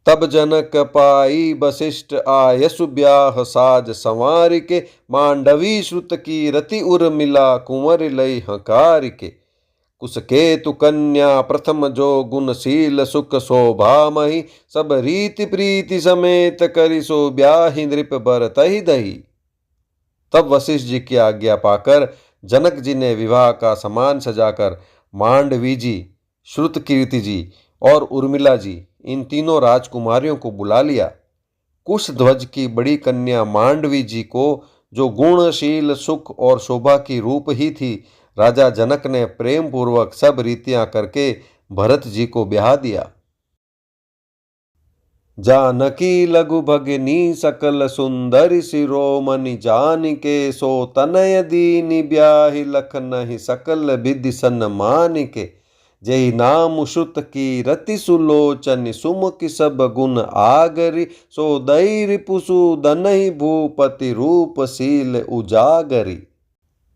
तब जनक पाई वशिष्ठ आयसु ब्याह, साज संवार के। मांडवी श्रुत की रति उर मिला, कुंवर लई हकार के। कुसकेतु कन्या प्रथम जो गुणशील, सुख शोभा मही। सब रीति प्रीति समेत करि, सो ब्याहि नृप बरतहि दही। तब वशिष्ठ जी की आज्ञा पाकर जनक जी ने विवाह का सामान सजाकर मांडवी जी, श्रुत कीर्ति जी और उर्मिला जी, इन तीनों राजकुमारियों को बुला लिया। कुश ध्वज की बड़ी कन्या मांडवी जी को, जो गुणशील, सुख और शोभा की रूप ही थी, राजा जनक ने प्रेम पूर्वक सब रीतियां करके भरत जी को ब्याह दिया। जानकी लघु भगिनी सकल सुंदरी, शिरोमणि जानिके। सो तनय दीनि ब्याहि, लखनहि सकल विधि सन्मान के। जय नाम श्रुत की रति सुलोचन सुमुख सब गुण आगरी सो दई रिपुसु दनहि भूपति रूप शील उजागरी।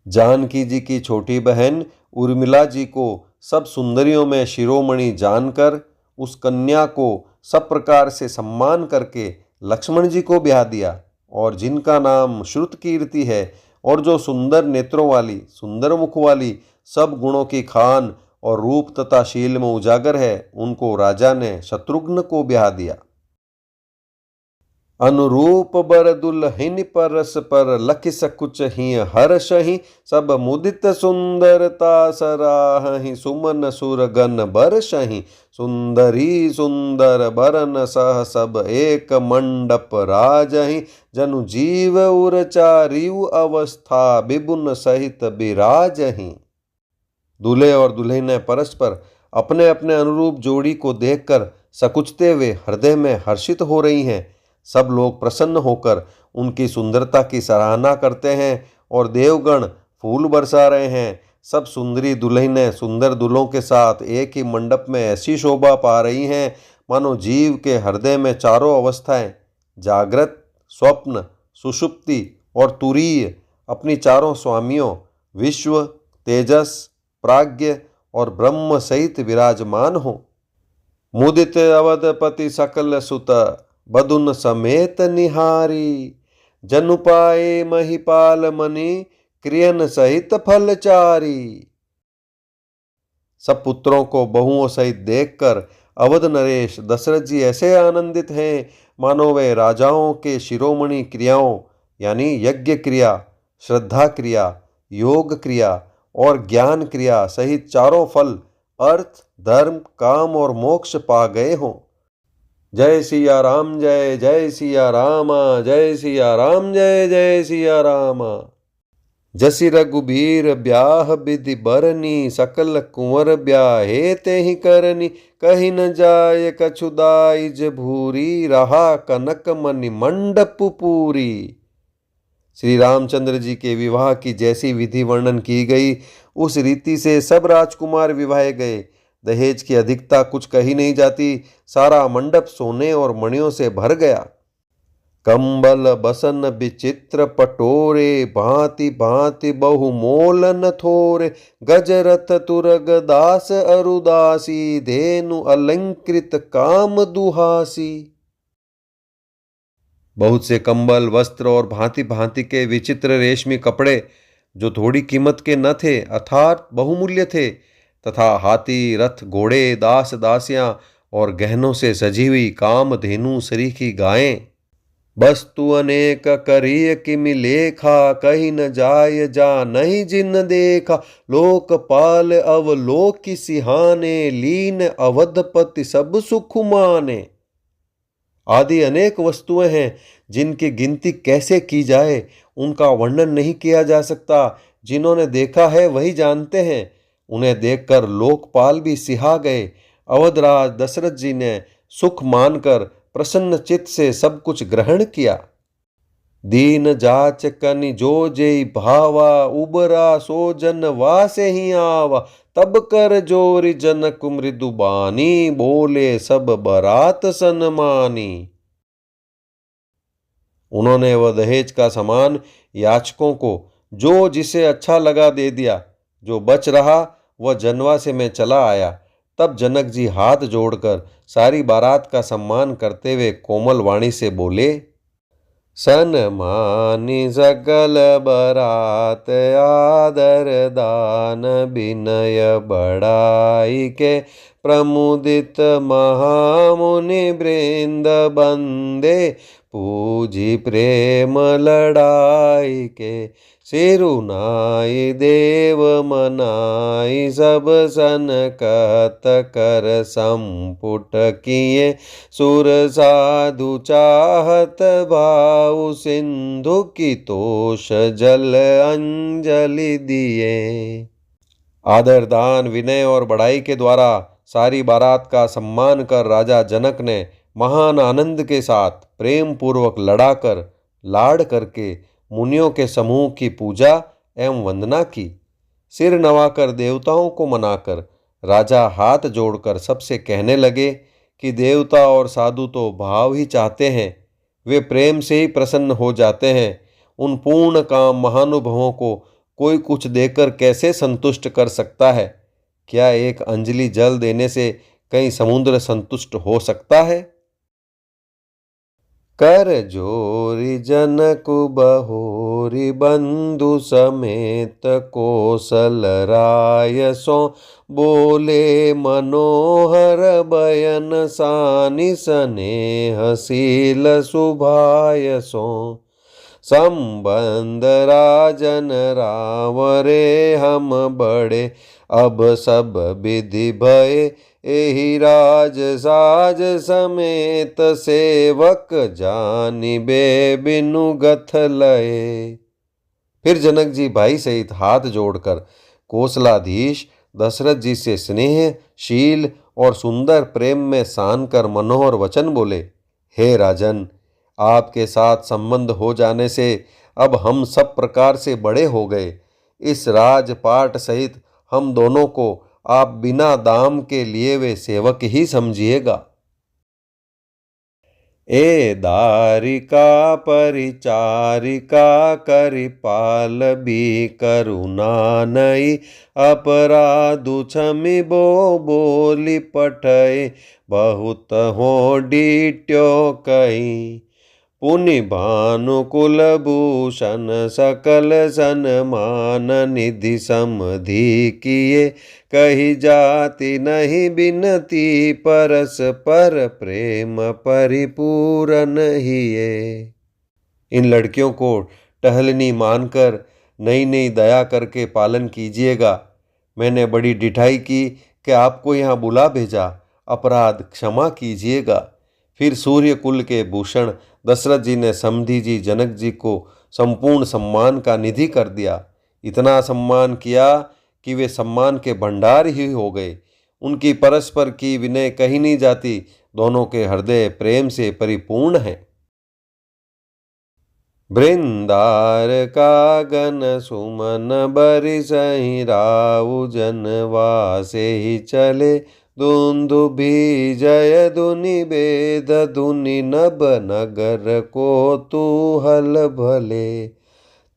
जानकी जी की छोटी बहन उर्मिला जी को सब सुंदरियों में शिरोमणि जानकर उस कन्या को सब प्रकार से सम्मान करके लक्ष्मण जी को ब्याह दिया, और जिनका नाम श्रुत कीर्ति है और जो सुंदर नेत्रों वाली, सुंदर मुख वाली, सब गुणों की खान और रूप तथा शील में उजागर है, उनको राजा ने शत्रुघ्न को ब्याह दिया। अनुरूप बर दुल्हिन परस पर लखि सकुच ही हर्षहि सब मुदित सुंदरता सराहि सुमन सुरगन बरसहि सुंदरी सुंदर बरन सह सब एक मंडप राजहि जनु जीव उरचारियु अवस्था विबुन सहित बिराजहि। दूल्हे और दुल्हन ने परस्पर अपने अपने अनुरूप जोड़ी को देखकर सकुचते हुए हृदय में हर्षित हो रही हैं। सब लोग प्रसन्न होकर उनकी सुंदरता की सराहना करते हैं और देवगण फूल बरसा रहे हैं। सब सुंदरी दुल्हनें सुंदर दूल्हों के साथ एक ही मंडप में ऐसी शोभा पा रही हैं मानो जीव के हृदय में चारों अवस्थाएं, जागृत, स्वप्न, सुषुप्ति और तुरीय, अपनी चारों स्वामियों विश्व, तेजस, प्राज्ञ और ब्रह्म सहित विराजमान हो। मुदित अवधपति सकल सुत बधुन समेत निहारी जनु पाए महिपाल मनि क्रियन सहित फलचारी। सब पुत्रों को बहुओं सहित देखकर अवध नरेश दशरथ जी ऐसे आनंदित हैं मानो वे राजाओं के शिरोमणि क्रियाओं यानी यज्ञ क्रिया, श्रद्धा क्रिया, योग क्रिया और ज्ञान क्रिया सहित चारों फल अर्थ, धर्म, काम और मोक्ष पा गए हों। जय सिया राम, जय जय सिया राम, जय सिया राम, जय जय सिया राम। जसि रघुबीर ब्याह विधि बरनी सकल कुंवर ब्याहे तेहि करनी कही न जाय कछुदाइज भूरी रहा कनक मणि मंडप पूरी। श्री रामचंद्र जी के विवाह की जैसी विधि वर्णन की गई उस रीति से सब राजकुमार विवाहे गए। दहेज की अधिकता कुछ कही नहीं जाती, सारा मंडप सोने और मणियों से भर गया। कंबल बसन विचित्र पटोरे भांति भांति बहुमोल न थोरे गजरथ तुरग दास अरुदासी धेनु अलंकृत काम दुहासी। बहुत से कंबल, वस्त्र और भांति भांति के विचित्र रेशमी कपड़े जो थोड़ी कीमत के न थे अर्थात बहुमूल्य थे, तथा हाथी, रथ, घोड़े, दास दासियां और गहनों से सजी हुई कामधेनु सरीखी गायें। वस्तु अनेक करिय किमि लेखा कही न जाय जा नहीं जिन देखा लोकपाल अवलोकि सिहाने लीन अवधपति सब सुख माने। आदि अनेक वस्तुएं हैं जिनकी गिनती कैसे की जाए, उनका वर्णन नहीं किया जा सकता। जिन्होंने देखा है वही जानते हैं। उन्हें देखकर लोकपाल भी सिहा गए। अवधराज दशरथ जी ने सुख मानकर प्रसन्न चित्त से सब कुछ ग्रहण किया। दीन जाच कनि जो जेई भावा उबरा सो जन वासे ही आवा तब कर जोरी जनक मृदु बानी बोले सब बरात सन्मानी। उन्होंने वह दहेज का सामान याचकों को जो जिसे अच्छा लगा दे दिया। जो बच रहा वह जनवासे में चला आया। तब जनक जी हाथ जोड़कर सारी बारात का सम्मान करते हुए कोमल वाणी से बोले, सन्मानी सकल बरात आदर दान विनय बढ़ाई के प्रमुदित महामुनि वृंद बंदे पूजी प्रेम लड़ाई के सिरुनाई देव मनाई सब सनकत कर संपुट किए सुर साधु चाहत भाव सिंधु की तोष जल अंजलि दिए। आदर, दान, विनय और बढ़ाई के द्वारा सारी बारात का सम्मान कर राजा जनक ने महान आनंद के साथ प्रेम पूर्वक लड़ाकर लाड़ करके मुनियों के समूह की पूजा एवं वंदना की। सिर नवाकर देवताओं को मनाकर राजा हाथ जोड़कर सबसे कहने लगे कि देवता और साधु तो भाव ही चाहते हैं, वे प्रेम से ही प्रसन्न हो जाते हैं। उन पूर्ण काम महानुभवों को कोई कुछ देकर कैसे संतुष्ट कर सकता है? क्या एक अंजलि जल देने से कहीं समुद्र संतुष्ट हो सकता है? कर जोरी जनक बहोरी बंधु समेत कोसल राय सो बोले मनोहर बयन सानि स्नेहशील सुभाय सो संबंध राजन रावरे हम बड़े अब सब विधि भय एहि राज साज समेत सेवक जानिबे बिनु गथ लये। फिर जनक जी भाई सहित हाथ जोड़कर कोसलाधीश दशरथ जी से स्नेह, शील और सुंदर प्रेम में सान कर मनोहर वचन बोले, हे राजन, आपके साथ संबंध हो जाने से अब हम सब प्रकार से बड़े हो गए। इस राजपाट सहित हम दोनों को आप बिना दाम के लिए वे सेवक ही समझिएगा। ए दारिका परिचारिका करिपाल भी करुणा नई अपराधु क्षमि बो बोली पठय बहुत हो डीट्यो कई पुनि भानुकुल भूषण सकल सन्मान निधि समधि किए कही जाति नहीं बिनती परस पर प्रेम परिपूरन हिये। इन लड़कियों को टहलनी मानकर नई नई दया करके पालन कीजिएगा। मैंने बड़ी डिठाई की कि आपको यहाँ बुला भेजा, अपराध क्षमा कीजिएगा। फिर सूर्य कुल के भूषण दशरथ जी ने समधी जी जनक जी को संपूर्ण सम्मान का निधि कर दिया। इतना सम्मान किया कि वे सम्मान के भंडार ही हो गए। उनकी परस्पर की विनय कही नहीं जाती, दोनों के हृदय प्रेम से परिपूर्ण हैं। बृंदार कागन सुमन बरिसहि राउ जनवासे ही चले दुन्दुभि जय धुनि वेद धुनि नभ नगर को तूहल भले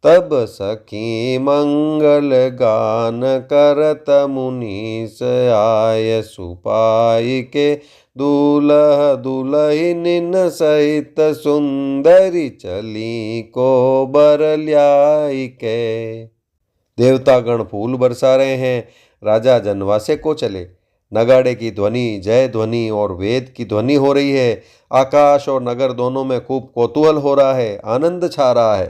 तब सखी मंगल गान करत मुनीस आय सुपाई के दूल्ह दुल्हनिन सहित सुंदरी चली को बर ल्याई के। देवतागण फूल बरसा रहे हैं, राजा जनवासे को चले। नगाड़े की ध्वनि, जय ध्वनि और वेद की ध्वनि हो रही है। आकाश और नगर दोनों में खूब कौतूहल हो रहा है, आनंद छा रहा है।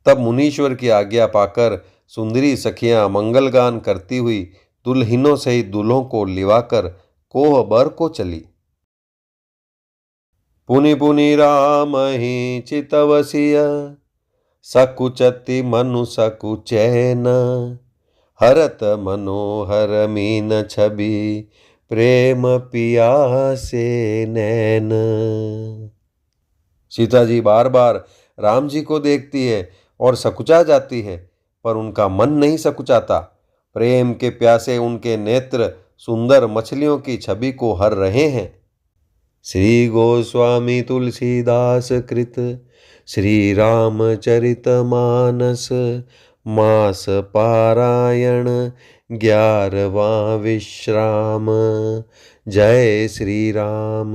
तब मुनीश्वर की आज्ञा पाकर सुंदरी सखियां मंगलगान करती हुई दुल्हिनों सहित दूल्हों को लिवाकर कोहबर को चली। पुनि पुनि राम ही चितवसिया सकुचति मनु सकुचैन हरत मनोहर मीन छवि प्रेम पियासे नैन। सीता जी बार बार राम जी को देखती है और सकुचा जाती है, पर उनका मन नहीं सकुचाता। प्रेम के प्यासे उनके नेत्र सुंदर मछलियों की छवि को हर रहे हैं। श्री गोस्वामी तुलसीदास कृत श्री रामचरित मानस मास पारायण 11वां विश्राम। जय श्री राम।